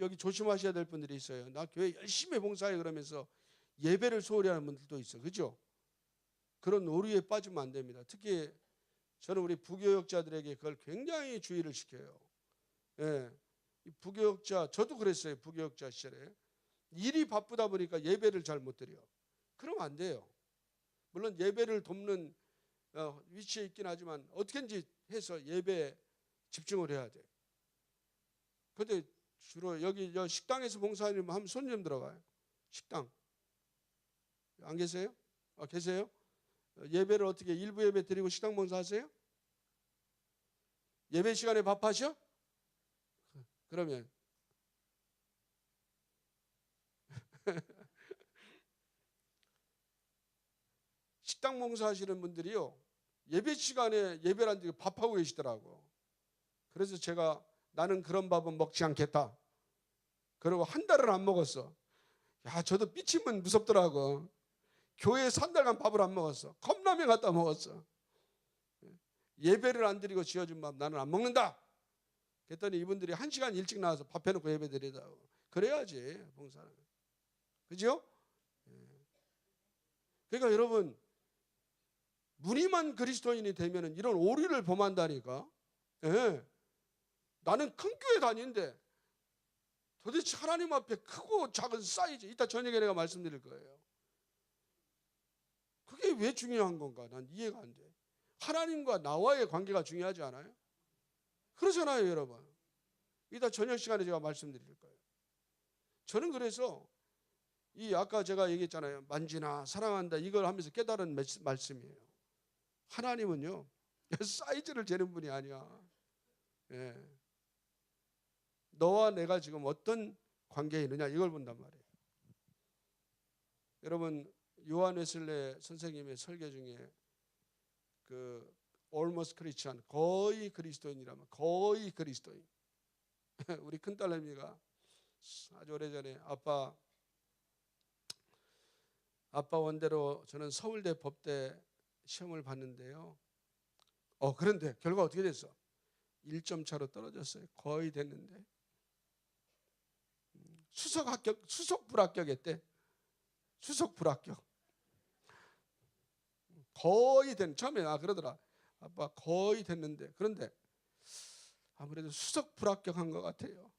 여기 조심하셔야 될 분들이 있어요. 나 교회 열심히 봉사해 그러면서 예배를 소홀히 하는 분들도 있어. 그죠? 그런 오류에 빠지면 안 됩니다. 특히 저는 우리 부교역자들에게 그걸 굉장히 주의를 시켜요. 예. 부교역자, 저도 그랬어요. 부교역자 시절에. 일이 바쁘다 보니까 예배를 잘 못 드려. 그러면 안 돼요. 물론 예배를 돕는 위치에 있긴 하지만 어떻게든지 해서 예배에 집중을 해야 돼. 근데 주로 여기 식당에서 봉사하면 한번 손 좀 들어가요. 식당. 안 계세요? 계세요? 예배를 어떻게 일부 예배 드리고 식당 봉사하세요? 예배 시간에 밥하셔? 그러면 식당 봉사하시는 분들이요, 예배 시간에 예배를 안 드리고 밥하고 계시더라고. 그래서 제가 나는 그런 밥은 먹지 않겠다. 그리고 한 달을 안 먹었어. 야, 저도 삐치면 무섭더라고. 교회에서 한 달간 밥을 안 먹었어. 컵라면 갖다 먹었어. 예배를 안 드리고 지어준 밥 나는 안 먹는다. 그랬더니 이분들이 1시간 일찍 나와서 밥 해놓고 예배 드리다고. 그래야지 봉사는. 그죠? 그러니까 여러분, 무늬만 그리스도인이 되면 이런 오류를 범한다니까. 예. 나는 큰 교회 다니는데 도대체 하나님 앞에 크고 작은 사이즈, 이따 저녁에 내가 말씀드릴 거예요. 그게 왜 중요한 건가? 난 이해가 안 돼. 하나님과 나와의 관계가 중요하지 않아요? 그러잖아요, 여러분. 이따 저녁 시간에 제가 말씀드릴 거예요. 저는 그래서 이 아까 제가 얘기했잖아요. 만지나 사랑한다 이걸 하면서 깨달은 말씀이에요. 하나님은요, 사이즈를 재는 분이 아니야. 예. 너와 내가 지금 어떤 관계에 있느냐 이걸 본단 말이에요. 여러분, 요한 웨슬레 선생님의 설교 중에 그 almost Christian, 거의 그리스도인이라면 거의 그리스도인. 우리 큰딸내미가 아주 오래전에 아빠 원대로 저는 서울대 법대 시험을 봤는데요. 그런데 결과 어떻게 됐어? 1점 차로 떨어졌어요. 거의 됐는데. 수석 불합격했대. 수석 불합격. 거의 된, 처음에 그러더라. 아빠 거의 됐는데. 그런데 아무래도 수석 불합격한 것 같아요.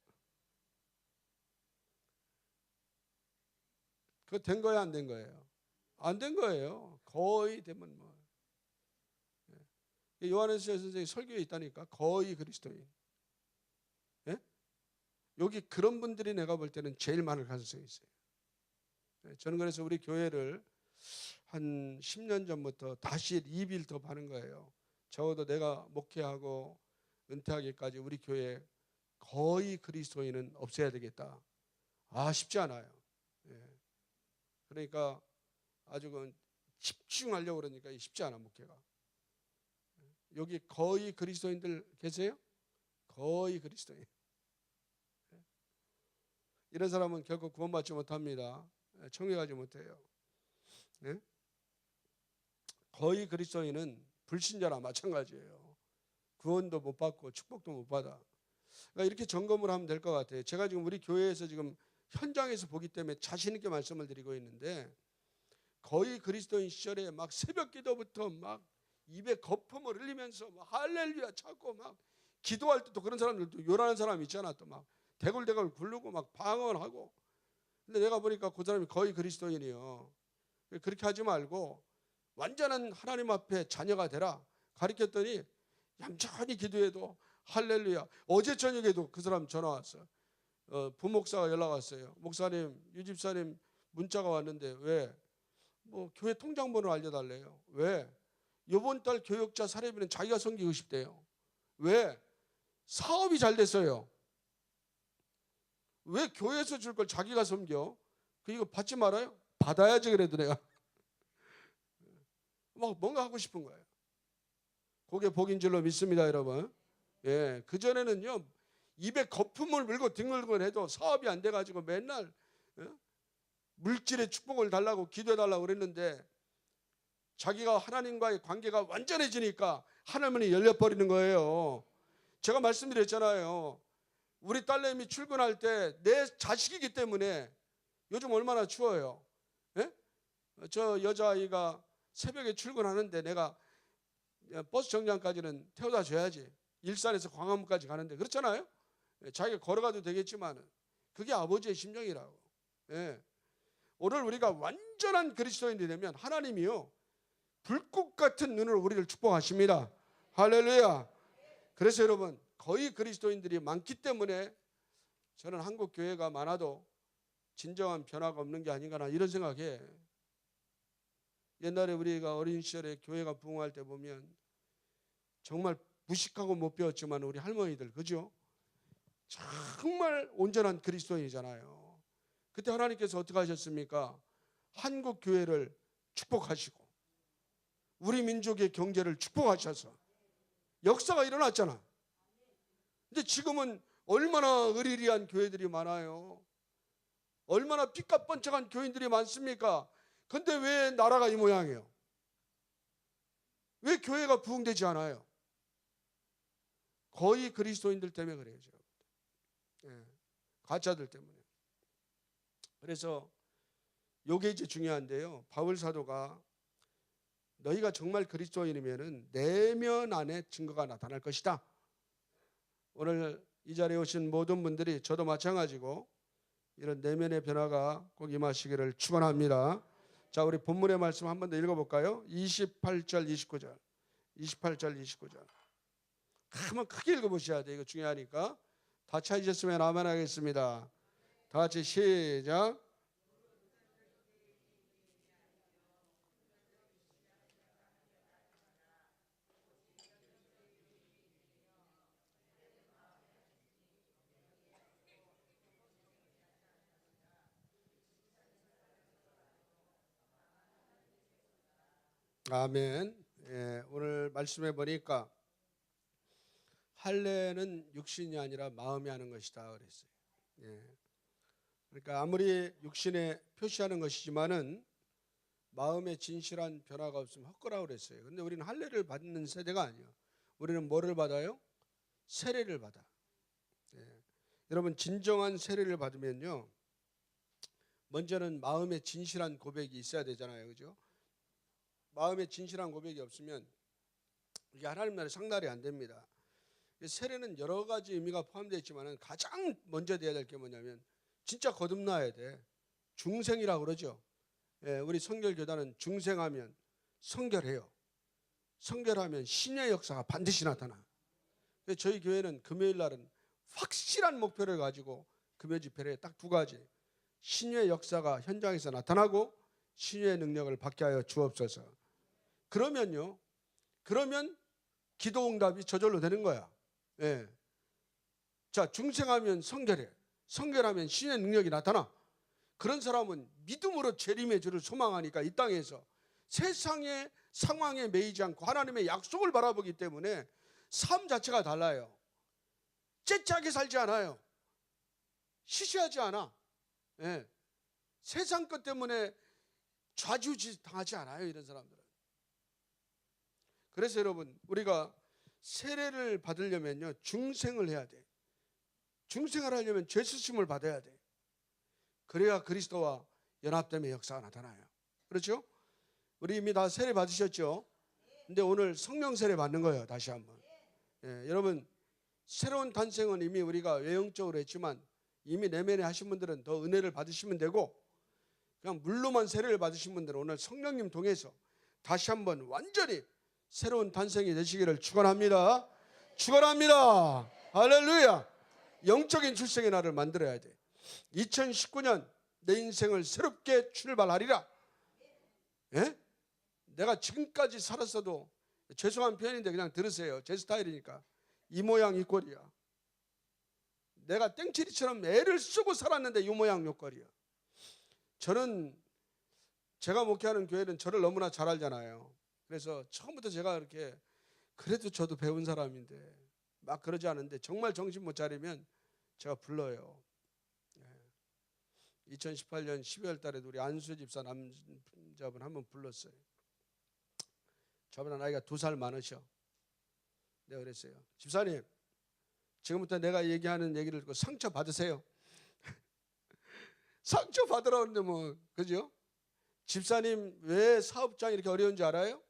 그거 된 거야, 안 된 거예요? 안 된 거예요. 거의 되면 뭐. 요한에서 선생님이 설교에 있다니까. 거의 그리스도인. 예? 여기 그런 분들이 내가 볼 때는 제일 많을 가능성이 있어요. 저는 그래서 우리 교회를 한 10년 전부터 다시 리빌드업 하는 거예요. 적어도 내가 목회하고 은퇴하기까지 우리 교회에 거의 그리스도인은 없애야 되겠다. 쉽지 않아요. 그러니까 아주 집중하려고 그러니까 쉽지 않아, 목회가. 여기 거의 그리스도인들 계세요? 거의 그리스도인. 이런 사람은 결코 구원받지 못합니다. 천국에 가지 못해요. 거의 그리스도인은 불신자나 마찬가지예요. 구원도 못 받고 축복도 못 받아. 그러니까 이렇게 점검을 하면 될 것 같아요. 제가 지금 우리 교회에서 지금 현장에서 보기 때문에 자신 있게 말씀을 드리고 있는데, 거의 그리스도인 시절에 막 새벽 기도부터 막 입에 거품을 흘리면서 막 할렐루야 찾고 막 기도할 때도 그런 사람들도 요란한 사람 있잖아. 또 막 대굴대굴 굴르고 막 방언하고. 근데 내가 보니까 그 사람이 거의 그리스도인이요. 그렇게 하지 말고 완전한 하나님 앞에 자녀가 되라 가르쳤더니 얌전히 기도해도 할렐루야. 어제 저녁에도 그 사람 전화 왔어요. 부목사가 연락 왔어요. 목사님, 유집사님 문자가 왔는데 왜? 뭐 교회 통장번호 알려달래요. 왜? 이번 달 교역자 사례비는 자기가 섬기고 싶대요. 왜? 사업이 잘 됐어요. 왜 교회에서 줄 걸 자기가 섬겨? 이거 받지 말아요? 받아야지 그래도 내가. 막 뭔가 하고 싶은 거예요. 그게 복인 줄로 믿습니다, 여러분. 예, 그전에는요, 입에 거품을 물고 뒹굴뒹굴 해도 사업이 안 돼가지고 맨날 물질의 축복을 달라고 기도해달라고 그랬는데, 자기가 하나님과의 관계가 완전해지니까 하늘문이 열려버리는 거예요. 제가 말씀드렸잖아요. 우리 딸내미 출근할 때 내 자식이기 때문에 요즘 얼마나 추워요. 예? 저 여자아이가 새벽에 출근하는데 내가 버스 정류장까지는 태워다 줘야지. 일산에서 광화문까지 가는데 그렇잖아요. 자기가 걸어가도 되겠지만 그게 아버지의 심정이라고. 예. 오늘 우리가 완전한 그리스도인이 되면 하나님이요 불꽃 같은 눈으로 우리를 축복하십니다. 할렐루야. 그래서 여러분 거의 그리스도인들이 많기 때문에 저는 한국 교회가 많아도 진정한 변화가 없는 게 아닌가 나 이런 생각해. 옛날에 우리가 어린 시절에 교회가 부흥할 때 보면 정말 무식하고 못 배웠지만 우리 할머니들 그죠? 정말 온전한 그리스도인이잖아요. 그때 하나님께서 어떻게 하셨습니까? 한국 교회를 축복하시고 우리 민족의 경제를 축복하셔서 역사가 일어났잖아. 근데 지금은 얼마나 의리리한 교회들이 많아요. 얼마나 삐까뻔쩍한 교인들이 많습니까? 근데 왜 나라가 이 모양이에요? 왜 교회가 부흥되지 않아요? 거의 그리스도인들 때문에 그래요. 예, 가짜들 때문에. 그래서 요게 이제 중요한데요. 바울 사도가 너희가 정말 그리스도인이면은 내면 안에 증거가 나타날 것이다. 오늘 이 자리에 오신 모든 분들이 저도 마찬가지고 이런 내면의 변화가 꼭 임하시기를 축원합니다. 자, 우리 본문의 말씀 한 번 더 읽어볼까요? 28절 29절 28절 29절 한번 크게 읽어보셔야 돼요. 이거 중요하니까. 다 찾으셨으면 아멘 하겠습니다. 다 같이 시작. 아멘. 예, 오늘 말씀해 보니까 할례는 육신이 아니라 마음이 하는 것이다 그랬어요. 예. 그러니까 아무리 육신에 표시하는 것이지만은 마음의 진실한 변화가 없으면 헛거라고 그랬어요. 그런데 우리는 할례를 받는 세대가 아니에요. 우리는 뭐를 받아요? 세례를 받아. 예. 여러분 진정한 세례를 받으면요, 먼저는 마음의 진실한 고백이 있어야 되잖아요, 그죠? 마음의 진실한 고백이 없으면 이게 하나님 나라에 상달이 안 됩니다. 세례는 여러 가지 의미가 포함되어 있지만 가장 먼저 돼야 될 게 뭐냐면 진짜 거듭나야 돼. 중생이라고 그러죠. 예, 우리 성결교단은 중생하면 성결해요. 성결하면 신의 역사가 반드시 나타나. 저희 교회는 금요일 날은 확실한 목표를 가지고 금요 집회를 해. 딱 두 가지. 신의 역사가 현장에서 나타나고 신의 능력을 받게 하여 주옵소서. 그러면요, 그러면 기도 응답이 저절로 되는 거야. 예. 자, 중생하면 성결해. 성결하면 신의 능력이 나타나. 그런 사람은 믿음으로 재림의 주를 소망하니까 이 땅에서 세상의 상황에 매이지 않고 하나님의 약속을 바라보기 때문에 삶 자체가 달라요. 째짜게 살지 않아요. 시시하지 않아. 예. 세상 것 때문에 좌지우지 당하지 않아요, 이런 사람들은. 그래서 여러분, 우리가 세례를 받으려면요, 중생을 해야 돼. 중생을 하려면 죄수심을 받아야 돼. 그래야 그리스도와 연합됨의 역사가 나타나요. 그렇죠? 우리 이미 다 세례 받으셨죠? 근데 오늘 성령 세례 받는 거예요, 다시 한번. 예, 여러분, 새로운 탄생은 이미 우리가 외형적으로 했지만 이미 내면에 하신 분들은 더 은혜를 받으시면 되고, 그냥 물로만 세례를 받으신 분들은 오늘 성령님 통해서 다시 한번 완전히 새로운 탄생이 되시기를 축원합니다. 축원합니다. 할렐루야. 영적인 출생의 날을 만들어야 돼. 2019년 내 인생을 새롭게 출발하리라. 예? 내가 지금까지 살았어도, 죄송한 표현인데 그냥 들으세요. 제 스타일이니까. 이 모양 이 꼴이야. 내가 땡치리처럼 애를 쓰고 살았는데 이 모양 요 꼴이야. 저는, 제가 목회하는 교회는 저를 너무나 잘 알잖아요. 그래서 처음부터 제가 이렇게, 그래도 저도 배운 사람인데 막 그러지 않은데 정말 정신 못 차리면 제가 불러요. 2018년 12월 달에도 우리 안수 집사 남자분 한 번 불렀어요. 저보다 나이가 2살 많으셔. 내가 그랬어요. 집사님, 지금부터 내가 얘기하는 얘기를 듣고 상처 받으세요. 상처 받으라는데 뭐, 그죠? 집사님 왜 사업장이 이렇게 어려운지 알아요?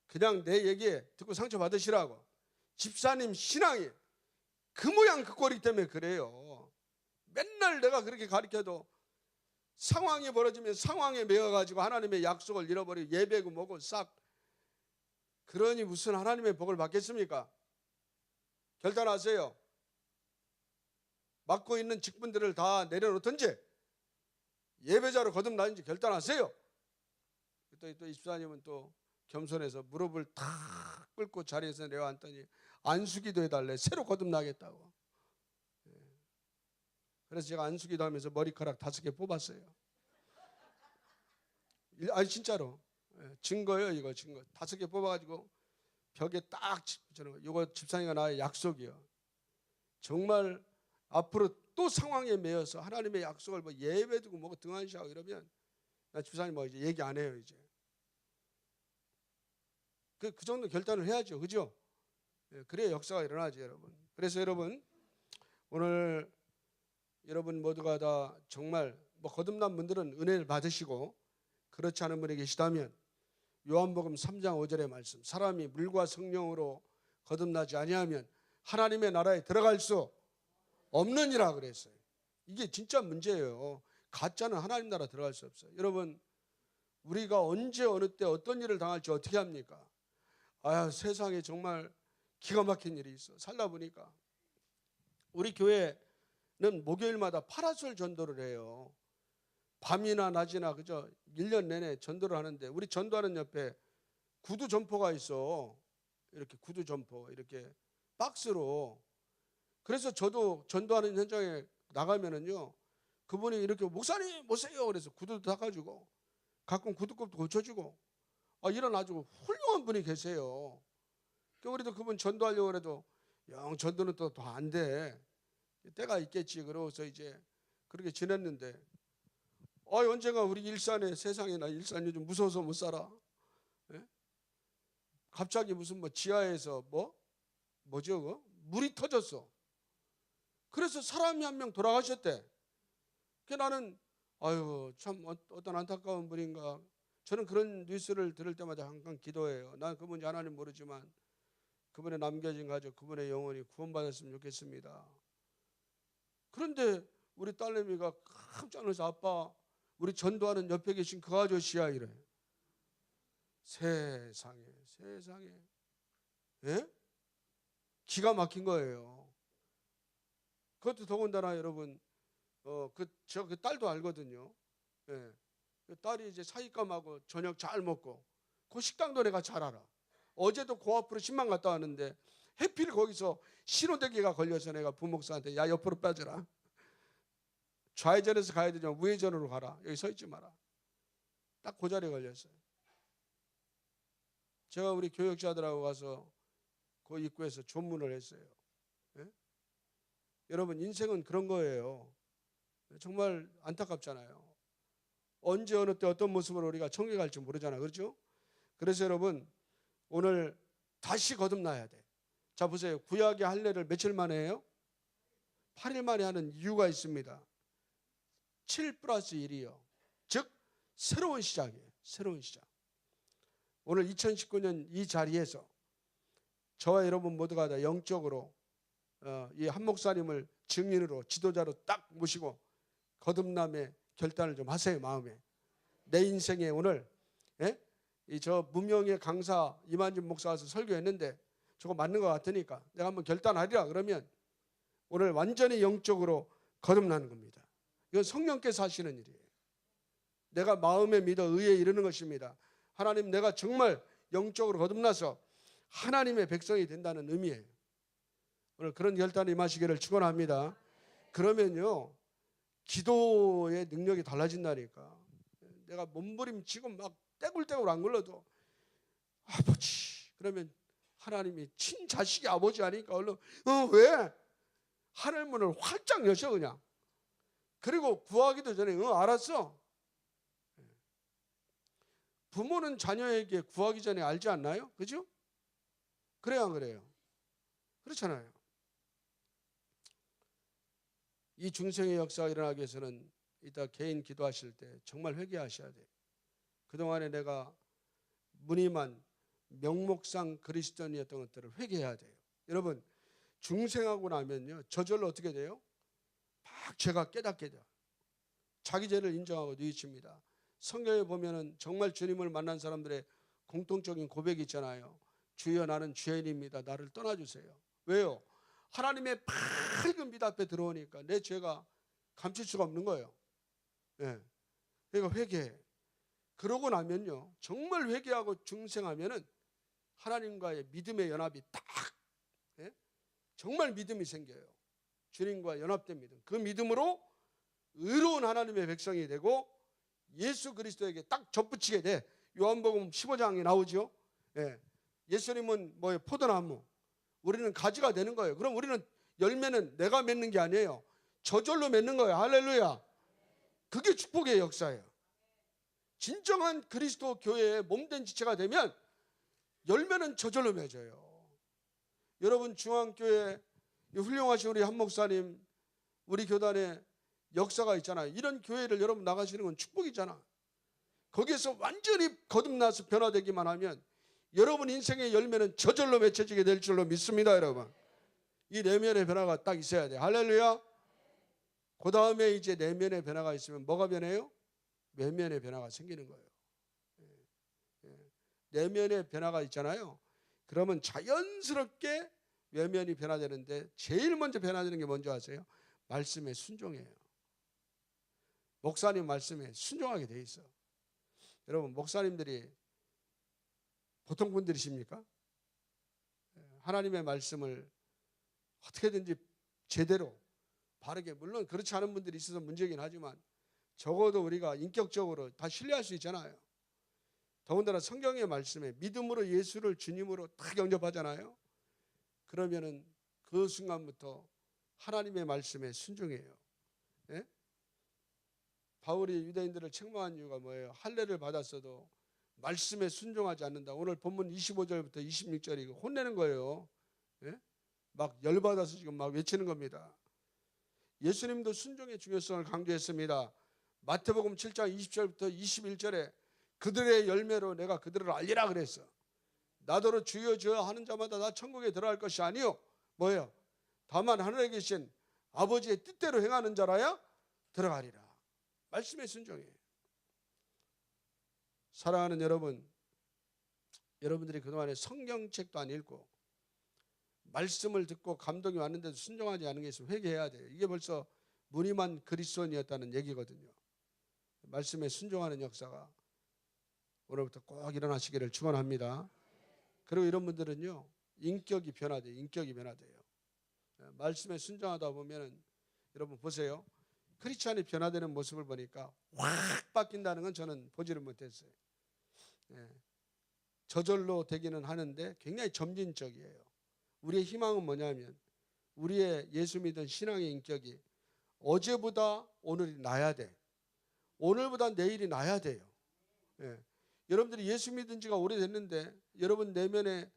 그냥 내 얘기 듣고 상처 받으시라고. 집사님 신앙이 그 모양 그 꼴이기 때문에 그래요. 맨날 내가 그렇게 가르쳐도 상황이 벌어지면 상황에 매여가지고 하나님의 약속을 잃어버리고 예배고 뭐고 싹. 그러니 무슨 하나님의 복을 받겠습니까? 결단하세요. 맡고 있는 직분들을 다 내려놓든지 예배자로 거듭나든지 결단하세요. 또 집사님은 또 겸손해서 무릎을 탁 꿇고 자리에서 내려앉더니 안수기도 해달래. 새로 거듭나겠다고. 그래서 제가 안수기도 하면서 머리카락 5개 뽑았어요. 아니 진짜로. 증거예요. 이거 증거. 5개 뽑아가지고 벽에 딱 붙여놓은 거. 이거 집사님과 나의 약속이요. 정말 앞으로 또 상황에 매여서 하나님의 약속을 뭐 예배 두고 뭐 등한시하고 이러면 나 집사님 뭐 이제 얘기 안 해요. 이제 그 정도 결단을 해야죠. 그죠? 그래야 역사가 일어나죠, 여러분. 그래서 여러분 오늘 여러분 모두가 다 정말 뭐 거듭난 분들은 은혜를 받으시고 그렇지 않은 분이 계시다면 요한복음 3장 5절의 말씀, 사람이 물과 성령으로 거듭나지 아니하면 하나님의 나라에 들어갈 수 없느니라 그랬어요. 이게 진짜 문제예요. 가짜는 하나님 나라 들어갈 수 없어요. 여러분 우리가 언제 어느 때 어떤 일을 당할지 어떻게 합니까? 세상에 정말 기가 막힌 일이 있어. 살다 보니까 우리 교회는 목요일마다 파라솔 전도를 해요. 밤이나 낮이나 그죠? 1년 내내 전도를 하는데 우리 전도하는 옆에 구두 점포가 있어. 이렇게 구두 점포 이렇게 박스로. 그래서 저도 전도하는 현장에 나가면은요 그분이 이렇게 목사님 오세요. 그래서 구두도 닦아주고 가끔 구두kop도 고쳐주고 이런 아주 훌륭한 분이 계세요. 우리도 그분 전도하려고 해도 영 전도는 또 안 돼. 때가 있겠지. 그러고서 이제 그렇게 지냈는데 언젠가 우리 일산에 세상에나 일산 요즘 무서워서 못 살아. 예? 갑자기 무슨 뭐 지하에서 뭐죠? 그거? 물이 터졌어. 그래서 사람이 한 명 돌아가셨대. 그래서 나는 참 어떤 안타까운 분인가. 저는 그런 뉴스를 들을 때마다 항상 기도해요. 난 그분이 하나님 모르지만 그분의 남겨진 가족, 그분의 영혼이 구원받았으면 좋겠습니다. 그런데 우리 딸내미가 깜짝 놀라서 아빠 우리 전도하는 옆에 계신 그 아저씨야 이래. 세상에 예? 기가 막힌 거예요. 그것도 더군다나 여러분 그 딸도 알거든요. 예. 그 딸이 이제 사익감하고 저녁 잘 먹고 그 식당도 내가 잘 알아. 어제도 그 앞으로 10만 갔다 왔는데 해필 거기서 신호대기가 걸려서 내가 부목사한테 야 옆으로 빠져라. 좌회전에서 가야 되지만 우회전으로 가라. 여기 서 있지 마라. 딱 그 자리에 걸렸어요. 제가 우리 교역자들하고 가서 그 입구에서 조문을 했어요. 예? 여러분 인생은 그런 거예요. 정말 안타깝잖아요. 언제 어느 때 어떤 모습으로 우리가 천국에 갈지 모르잖아요. 그렇죠? 그래서 여러분 오늘 다시 거듭나야 돼. 자 보세요. 구약의 할례를 며칠 만에 해요? 8일 만에 하는 이유가 있습니다. 7 플러스 1이요. 즉 새로운 시작이에요. 새로운 시작. 오늘 2019년 이 자리에서 저와 여러분 모두가 다 영적으로 이 한 목사님을 증인으로 지도자로 딱 모시고 거듭남의 결단을 좀 하세요. 마음에. 내 인생에 오늘 저 무명의 강사 이만준 목사 와서 설교했는데 저거 맞는 것 같으니까 내가 한번 결단하리라 그러면 오늘 완전히 영적으로 거듭나는 겁니다. 이건 성령께서 하시는 일이에요. 내가 마음에 믿어 의에 이르는 것입니다. 하나님 내가 정말 영적으로 거듭나서 하나님의 백성이 된다는 의미예요. 오늘 그런 결단이 임하시기를 축원합니다. 그러면요 기도의 능력이 달라진다니까. 내가 몸부림치고 막 떼굴떼굴 안 걸러도 아버지 그러면 하나님이 친자식이 아버지 하니까 얼른 왜? 하늘문을 활짝 여셔 그냥. 그리고 구하기도 전에 알았어. 부모는 자녀에게 구하기 전에 알지 않나요? 그죠? 그래요, 안 그래요? 그렇잖아요. 이 중생의 역사가 일어나기 위해서는 이따 개인 기도하실 때 정말 회개하셔야 돼요. 그동안에 내가 무늬만 명목상 그리스도인이었던 것들을 회개해야 돼요. 여러분, 중생하고 나면요, 저절로 어떻게 돼요? 막 죄가 깨닫게 돼요. 자기 죄를 인정하고 뉘우칩니다. 성경에 보면은 정말 주님을 만난 사람들의 공통적인 고백이 있잖아요. 주여, 나는 죄인입니다. 나를 떠나주세요. 왜요? 하나님의 밝은 빛 앞에 들어오니까 내 죄가 감출 수가 없는 거예요. 예. 그러니까 회개해. 그러고 나면요, 정말 회개하고 중생하면은 하나님과의 믿음의 연합이 딱, 예? 정말 믿음이 생겨요. 주님과 연합된 믿음. 그 믿음으로 의로운 하나님의 백성이 되고 예수 그리스도에게 딱 접붙이게 돼. 요한복음 15장에 나오죠. 예. 예수님은 뭐예요? 포도나무. 우리는 가지가 되는 거예요. 그럼 우리는 열매는 내가 맺는 게 아니에요. 저절로 맺는 거예요. 할렐루야. 그게 축복의 역사예요. 진정한 그리스도 교회의 몸된 지체가 되면 열매는 저절로 맺어요. 여러분, 중앙교회 훌륭하신 우리 한 목사님, 우리 교단에 역사가 있잖아요. 이런 교회를 여러분 나가시는 건 축복이잖아. 거기에서 완전히 거듭나서 변화되기만 하면 여러분 인생의 열매는 저절로 맺혀지게 될 줄로 믿습니다, 여러분. 이 내면의 변화가 딱 있어야 돼. 할렐루야. 그 다음에 이제 내면의 변화가 있으면 뭐가 변해요? 외면의 변화가 생기는 거예요. 내면의 변화가 있잖아요. 그러면 자연스럽게 외면이 변화되는데 제일 먼저 변화되는 게 뭔지 아세요? 말씀에 순종해요. 목사님 말씀에 순종하게 돼 있어. 여러분, 목사님들이 보통 분들이십니까? 하나님의 말씀을 어떻게든지 제대로 바르게, 물론 그렇지 않은 분들이 있어서 문제긴 하지만 적어도 우리가 인격적으로 다 신뢰할 수 있잖아요. 더군다나 성경의 말씀에 믿음으로 예수를 주님으로 딱 영접하잖아요. 그러면은 그 순간부터 하나님의 말씀에 순종해요. 예? 바울이 유대인들을 책망한 이유가 뭐예요? 할례를 받았어도 말씀에 순종하지 않는다. 오늘 본문 25절부터 26절이 혼내는 거예요. 예? 막 열받아서 지금 막 외치는 겁니다. 예수님도 순종의 중요성을 강조했습니다. 마태복음 7장 20절부터 21절에 그들의 열매로 내가 그들을 알리라 그랬어. 나더러 주여 주여 하는 자마다 다 천국에 들어갈 것이 아니요. 뭐예요? 다만 하늘에 계신 아버지의 뜻대로 행하는 자라야 들어가리라. 말씀에 순종해. 사랑하는 여러분, 여러분들이 그동안에 성경책도 안 읽고 말씀을 듣고 감동이 왔는데도 순종하지 않은 게 있으면 회개해야 돼요. 이게 벌써 무늬만 그리스도인이었다는 얘기거든요. 말씀에 순종하는 역사가 오늘부터 꼭 일어나시기를 축원합니다. 그리고 이런 분들은요, 인격이 변화돼요. 인격이 변화돼요. 말씀에 순종하다 보면은 여러분 보세요. 크리스찬이 변화되는 모습을 보니까 확 바뀐다는 건 저는 보지를 못했어요. 저절로 되기는 하는데 굉장히 점진적이에요. 우리의 희망은 뭐냐면 우리의 예수 믿은 신앙의 인격이 어제보다 오늘이 나아야 돼. 오늘보다 내일이 나아야 돼요. 여러분들이 예수 믿은 지가 오래됐는데 여러분 내면의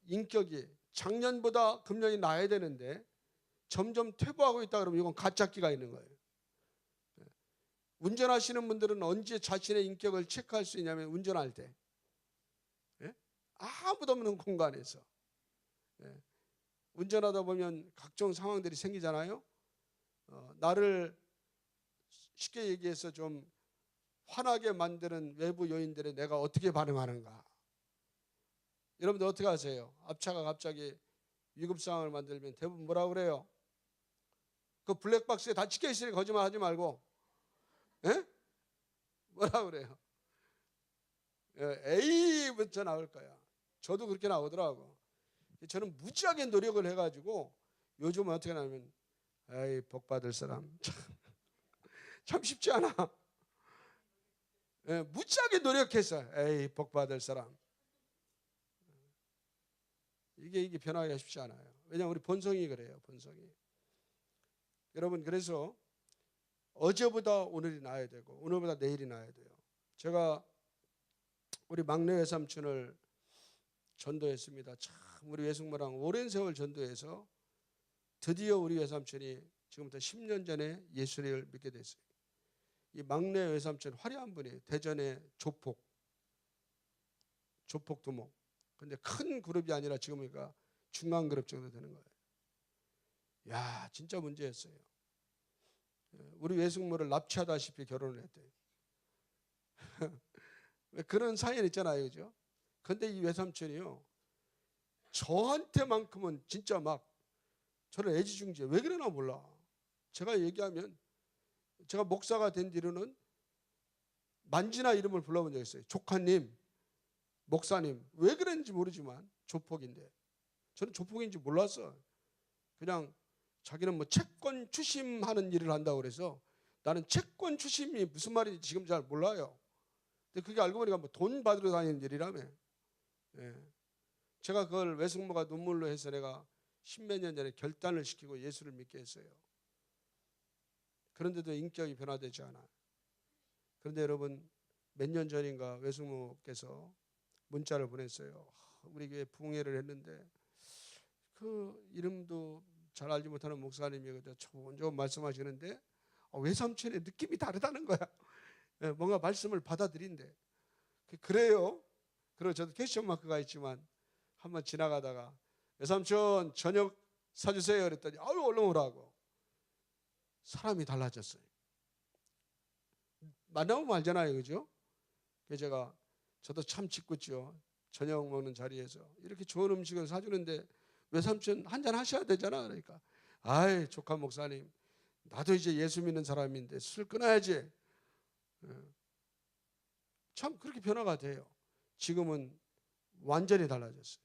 인격이 작년보다 금년이 나아야 되는데 점점 퇴보하고 있다 그러면 이건 가짜기가 있는 거예요. 운전하시는 분들은 언제 자신의 인격을 체크할 수 있냐면 운전할 때. 아무도 없는 공간에서. 운전하다 보면 각종 상황들이 생기잖아요. 나를 쉽게 얘기해서 좀 화나게 만드는 외부 요인들에 내가 어떻게 반응하는가. 여러분들 어떻게 하세요? 앞차가 갑자기 위급 상황을 만들면 대부분 뭐라고 그래요? 그 블랙박스에 다 찍혀 있으니 거짓말 하지 말고 뭐라고 그래요? A부터 나올 거야. 저도 그렇게 나오더라고. 저는 무지하게 노력을 해가지고 요즘은 어떻게 하냐면 에이 복 받을 사람 참 쉽지 않아. 무지하게 노력해서 에이 복 받을 사람. 이게 변하기가 쉽지 않아요. 왜냐하면 우리 본성이 그래요. 본성이. 여러분 그래서 어제보다 오늘이 나아야 되고 오늘보다 내일이 나아야 돼요. 제가 우리 막내 외삼촌을 전도했습니다. 참 우리 외숙모랑 오랜 세월 전도해서 드디어 우리 외삼촌이 지금부터 10년 전에 예수를 믿게 됐어요. 이 막내 외삼촌 화려한 분이에요. 대전의 조폭 두목. 근데 큰 그룹이 아니라 지금 그러니까 중간 그룹 정도 되는 거예요. 야, 진짜 문제였어요. 우리 외숙모를 납치하다시피 결혼을 했대요. 그런 사연 있잖아요, 그죠? 근데 이 외삼촌이요, 저한테만큼은 진짜 막 저를 애지중지해. 왜 그러나 몰라. 제가 얘기하면, 제가 목사가 된 뒤로는 만지나 이름을 불러본 적 있어요. 조카님, 목사님. 왜 그랬는지 모르지만 조폭인데, 저는 조폭인지 몰랐어. 그냥 자기는 뭐 채권 추심하는 일을 한다고 그래서, 나는 채권 추심이 무슨 말인지 지금 잘 몰라요. 근데 그게 알고 보니까 뭐 돈 받으러 다니는 일이라며. 예. 제가 그걸 외숙모가 눈물로 해서 내가 십몇 년 전에 결단을 시키고 예수를 믿게 했어요. 그런데도 인격이 변화되지 않아. 그런데 여러분, 몇 년 전인가 외숙모께서 문자를 보냈어요. 우리 교회 부흥회를 했는데 그 이름도 잘 알지 못하는 목사님이 좋은 말씀하시는데 외삼촌의 느낌이 다르다는 거야. 뭔가 말씀을 받아들인대. 그래요. 그리고 저도 퀘스천 마크가 있지만 한번 지나가다가 외삼촌 저녁 사주세요 그랬더니 아유 얼른 오라고. 사람이 달라졌어요. 만나면 알잖아요, 그죠? 그래서 저도 참 짓궂죠. 저녁 먹는 자리에서 이렇게 좋은 음식을 사주는데 외삼촌 한잔 하셔야 되잖아. 그러니까 아이 조카 목사님, 나도 이제 예수 믿는 사람인데 술 끊어야지. 참 그렇게 변화가 돼요. 지금은 완전히 달라졌어요.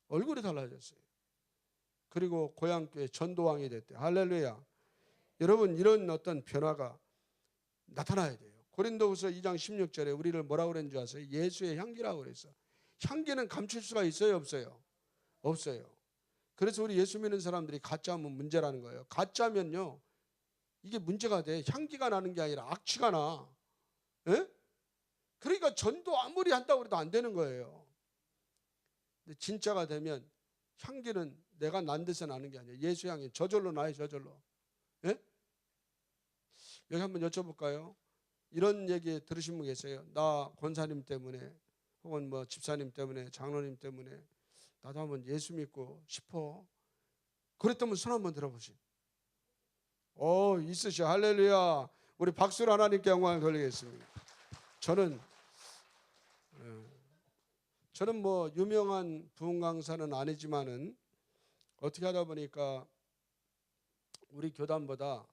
얼굴이 달라졌어요. 그리고 고향교회 전도왕이 됐대요. 할렐루야. 여러분, 이런 어떤 변화가 나타나야 돼요. 고린도후서 2장 16절에 우리를 뭐라고 그랬는 줄 아세요? 예수의 향기라고 그랬어. 향기는 감출 수가 있어요, 없어요? 없어요. 그래서 우리 예수 믿는 사람들이 가짜면 문제라는 거예요. 가짜면요, 이게 문제가 돼. 향기가 나는 게 아니라 악취가 나. 에? 그러니까 전도 아무리 한다고 해도 안 되는 거예요. 근데 진짜가 되면 향기는 내가 난 데서 나는 게 아니에요. 예수 향기 저절로 나요, 저절로. 예? 여기 한번 여쭤볼까요? 이런 얘기 들으신 분 계세요? 나 권사님 때문에 혹은 뭐 집사님 때문에 장로님 때문에 나도 한번 예수 믿고 싶어. 그랬다면 손 한번 들어보시오. 있으시오. 할렐루야. 우리 박수로 하나님께 영광을 돌리겠습니다. 저는 뭐 유명한 부흥 강사는 아니지만은 어떻게 하다 보니까 우리 교단보다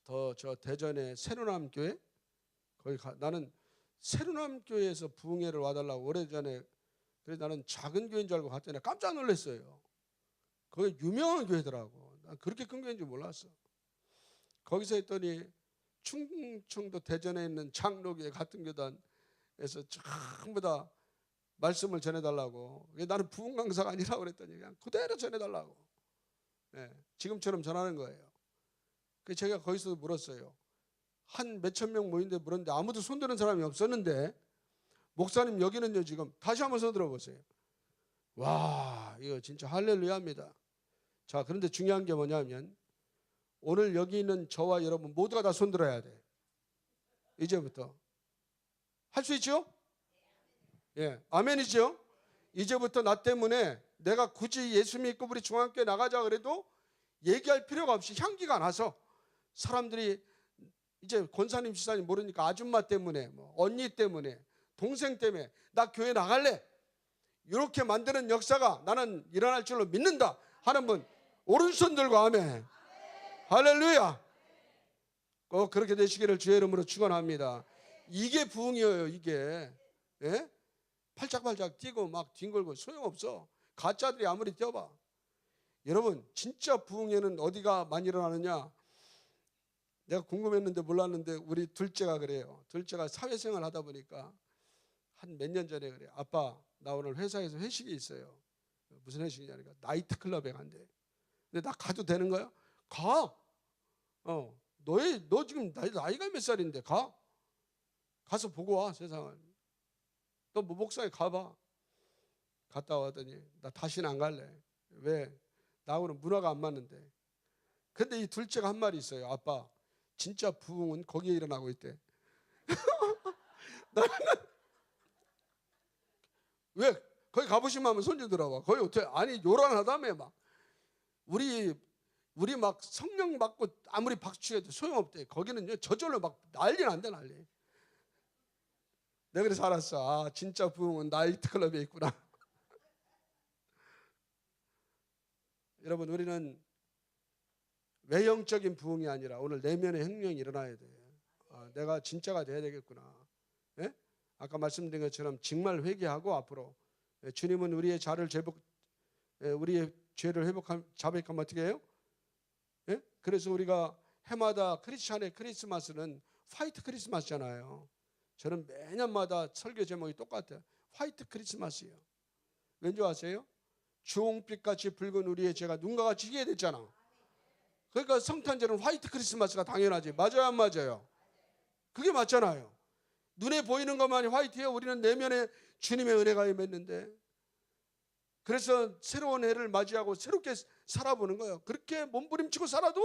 더 저 대전의 새로남 교회 거기 나는 새로남 교회에서 부흥회를 와달라고 오래전에 그래서 나는 작은 교회인 줄 알고 갔더니 깜짝 놀랐어요. 거기 유명한 교회더라고. 난 그렇게 큰 교회인 줄 몰랐어. 거기서 했더니 충청도 대전에 있는 장로교회 같은 교단에서 전부 다 말씀을 전해달라고. 나는 부흥 강사가 아니라고 그랬더니 그냥 그대로 전해달라고. 네, 지금처럼 전하는 거예요. 그래서 제가 거기서 물었어요. 한 몇천 명 모인데 물었는데 아무도 손드는 사람이 없었는데 목사님 여기는요 지금 다시 한번 손 들어보세요. 와, 이거 진짜 할렐루야입니다. 자, 그런데 중요한 게 뭐냐면 오늘 여기 있는 저와 여러분 모두가 다 손 들어야 돼. 이제부터 할 수 있죠? 예, 아멘이죠? 이제부터 나 때문에 내가 굳이 예수 믿고 우리 중앙교회 나가자 그래도 얘기할 필요가 없이 향기가 나서 사람들이 이제 권사님 지사님 모르니까 아줌마 때문에 뭐 언니 때문에 동생 때문에 나 교회 나갈래 이렇게 만드는 역사가 나는 일어날 줄로 믿는다 하는 분 오른손 들고 아멘. 할렐루야. 꼭 그렇게 되시기를 주의 이름으로 축원합니다. 이게 부흥이에요. 이게. 예? 팔짝팔짝 뛰고 막 뒹굴고 소용없어. 가짜들이 아무리 뛰어봐. 여러분 진짜 부흥회는 어디가 많이 일어나느냐. 내가 궁금했는데 몰랐는데 우리 둘째가 그래요. 둘째가 사회생활 하다 보니까 한 몇 년 전에 그래요. 아빠 나 오늘 회사에서 회식이 있어요. 무슨 회식이냐니까 나이트클럽에 간대. 근데 나 가도 되는 거야? 가. 너 지금 나이가 몇 살인데 가. 가서 보고 와 세상을. 너 뭐 목사에 가봐. 갔다 왔더니 나 다시는 안 갈래. 왜? 나하고는 문화가 안 맞는데. 근데 이 둘째가 한 말이 있어요. 아빠, 진짜 부흥은 거기에 일어나고 있대. 왜? 거기 가보시면 하면 손주들하고 거기 어떻게 아니 요란하다며 막 우리 막 성령 받고 아무리 박수 치해도 소용없대. 거기는요 저절로 막 난리 난대 난리. 내가 그래서 알았어. 아 진짜 부흥은 나이트클럽에 있구나. 여러분 우리는 외형적인 부흥이 아니라 오늘 내면의 혁명이 일어나야 돼. 아, 내가 진짜가 돼야 되겠구나. 예? 아까 말씀드린 것처럼 정말 회개하고 앞으로 주님은 우리의 우리의 죄를 자백하면 어떻게 해요? 예? 그래서 우리가 해마다 크리스찬의 크리스마스는 화이트 크리스마스잖아요. 저는 매년마다 설교 제목이 똑같아요. 화이트 크리스마스예요. 왠지 아세요? 주홍빛같이 붉은 우리의 죄가 눈과 같이 희게 됐잖아. 그러니까 성탄절은 화이트 크리스마스가 당연하지. 맞아요 안 맞아요? 그게 맞잖아요. 눈에 보이는 것만이 화이트예요. 우리는 내면에 주님의 은혜가 임했는데. 그래서 새로운 해를 맞이하고 새롭게 살아보는 거예요. 그렇게 몸부림치고 살아도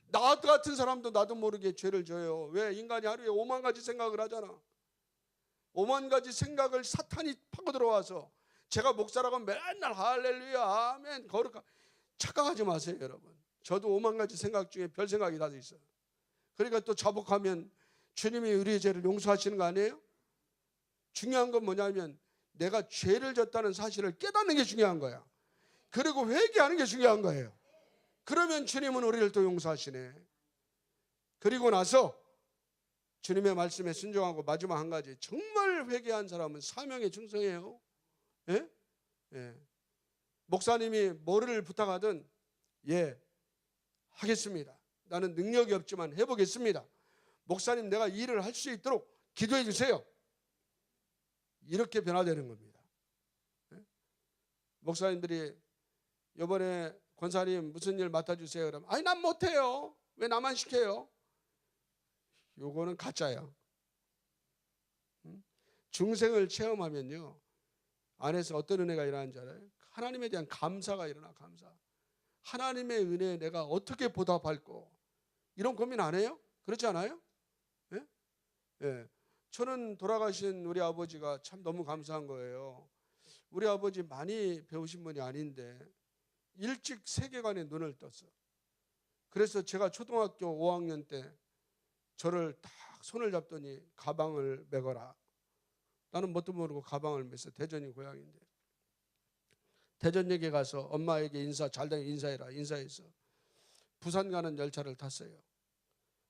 나 같은 사람도 나도 모르게 죄를 져요. 왜? 인간이 하루에 5만 가지 생각을 하잖아. 5만 가지 생각을 사탄이 파고 들어와서 제가 목사라고 맨날 할렐루야 아멘 거룩하 착각하지 마세요 여러분. 저도 5만 가지 생각 중에 별 생각이 다 있어요. 그러니까 또 자복하면 주님이 우리의 죄를 용서하시는 거 아니에요? 중요한 건 뭐냐면 내가 죄를 졌다는 사실을 깨닫는 게 중요한 거야. 그리고 회개하는 게 중요한 거예요. 그러면 주님은 우리를 또 용서하시네. 그리고 나서 주님의 말씀에 순종하고 마지막 한 가지, 정말 회개한 사람은 사명에 충성해요. 예? 예. 목사님이 뭐를 부탁하든 예 하겠습니다. 나는 능력이 없지만 해보겠습니다. 목사님 내가 일을 할 수 있도록 기도해 주세요. 이렇게 변화되는 겁니다. 예? 목사님들이 이번에 권사님 무슨 일 맡아주세요. 그러면 아니 난 못해요. 왜 나만 시켜요? 요거는 가짜야. 중생을 체험하면요 안에서 어떤 은혜가 일어나는 줄 알아요? 하나님에 대한 감사가 일어나. 감사. 하나님의 은혜에 내가 어떻게 보답할까 이런 고민 안 해요? 그렇지 않아요? 예? 예. 저는 돌아가신 우리 아버지가 참 너무 감사한 거예요. 우리 아버지 많이 배우신 분이 아닌데 일찍 세계관에 눈을 떴어. 그래서 제가 초등학교 5학년 때 저를 딱 손을 잡더니 가방을 메거라. 나는 뭣도 모르고 가방을 메서 대전이 고향인데 대전역에 가서 엄마에게 잘되게 인사해라. 인사해서 부산 가는 열차를 탔어요.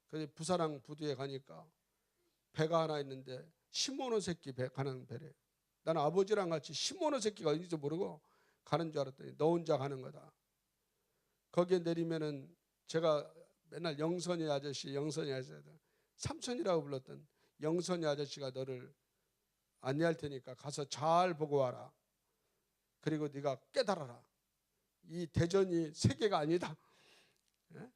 그래서 부산항 부두에 가니까 배가 하나 있는데 시모노세키 배 가는 배래. 나는 아버지랑 같이 시모노세키가 어딘지 모르고 가는 줄 알았더니 너 혼자 가는 거다. 거기에 내리면은 제가 맨날 영선이 아저씨 삼촌이라고 불렀던 영선이 아저씨가 너를 안내할 테니까 가서 잘 보고 와라. 그리고 네가 깨달아라. 이 대전이 세계가 아니다. 예?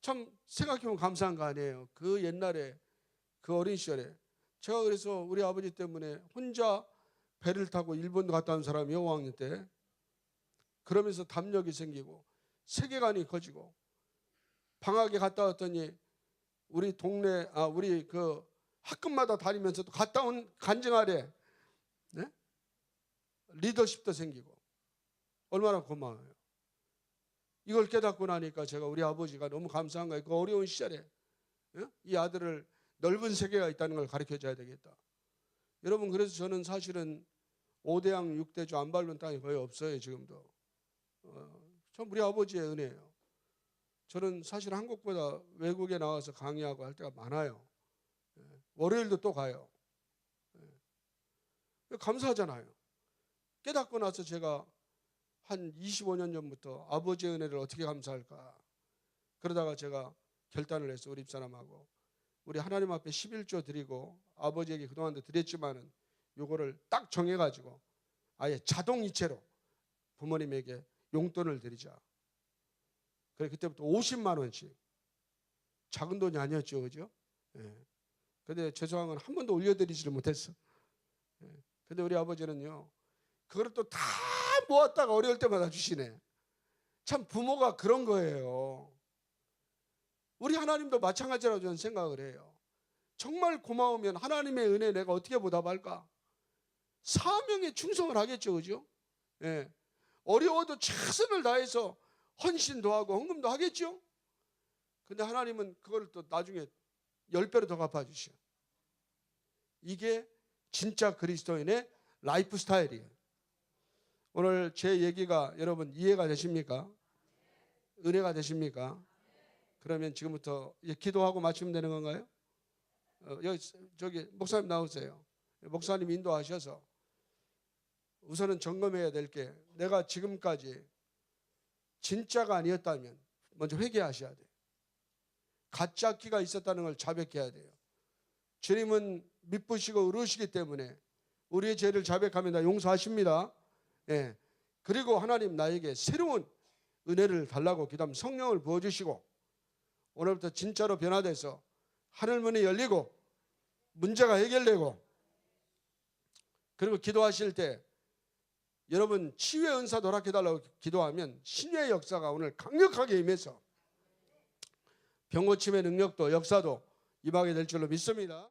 참 생각해보면 감사한 거 아니에요. 그 옛날에 그 어린 시절에 제가 그래서 우리 아버지 때문에 혼자 배를 타고 일본도 갔다 온 사람이요 5학년 때. 그러면서 담력이 생기고 세계관이 커지고 방학에 갔다 왔더니 우리 동네 우리 그 학급마다 다니면서도 갔다 온 간증 아래 네? 리더십도 생기고 얼마나 고마워요. 이걸 깨닫고 나니까 제가 우리 아버지가 너무 감사한 거예요. 그 어려운 시절에 이 아들을 넓은 세계가 있다는 걸 가르쳐 줘야 되겠다. 여러분 그래서 저는 사실은 5대양 6대주 안 밟는 땅이 거의 없어요. 지금도. 참 우리 아버지의 은혜예요. 저는 사실 한국보다 외국에 나와서 강의하고 할 때가 많아요. 월요일도 또 가요. 감사하잖아요. 깨닫고 나서 제가 한 25년 전부터 아버지의 은혜를 어떻게 감사할까. 그러다가 제가 결단을 해서 우리 집사람하고 우리 하나님 앞에 11조 드리고 아버지에게 그동안도 드렸지만은 요거를 딱 정해가지고 아예 자동이체로 부모님에게 용돈을 드리자. 그래 그때부터 50만 원씩. 작은 돈이 아니었죠, 그죠? 예. 근데 죄송한 건 한 번도 올려드리지를 못했어. 예. 근데 우리 아버지는요 그걸 또 다 모았다가 어려울 때마다 주시네. 참 부모가 그런 거예요. 우리 하나님도 마찬가지라고 저는 생각을 해요. 정말 고마우면 하나님의 은혜 내가 어떻게 보답할까? 사명에 충성을 하겠죠, 그죠? 예. 어려워도 최선을 다해서 헌신도 하고 헌금도 하겠죠? 근데 하나님은 그걸 또 나중에 10배로 더 갚아주셔. 이게 진짜 그리스도인의 라이프 스타일이에요. 오늘 제 얘기가 여러분 이해가 되십니까? 은혜가 되십니까? 그러면 지금부터 이제 기도하고 마치면 되는 건가요? 저기 목사님 나오세요. 목사님 인도하셔서 우선은 점검해야 될 게 내가 지금까지 진짜가 아니었다면 먼저 회개하셔야 돼요. 가짜 끼가 있었다는 걸 자백해야 돼요. 주님은 미쁘시고 의로우시기 때문에 우리의 죄를 자백하면 다 용서하십니다. 예. 그리고 하나님 나에게 새로운 은혜를 달라고 기도하면 성령을 부어주시고 오늘부터 진짜로 변화돼서 하늘문이 열리고 문제가 해결되고 그리고 기도하실 때 여러분 치유의 은사도 허락해달라고 기도하면 신유의 역사가 오늘 강력하게 임해서 병고침의 능력도 역사도 임하게 될 줄로 믿습니다.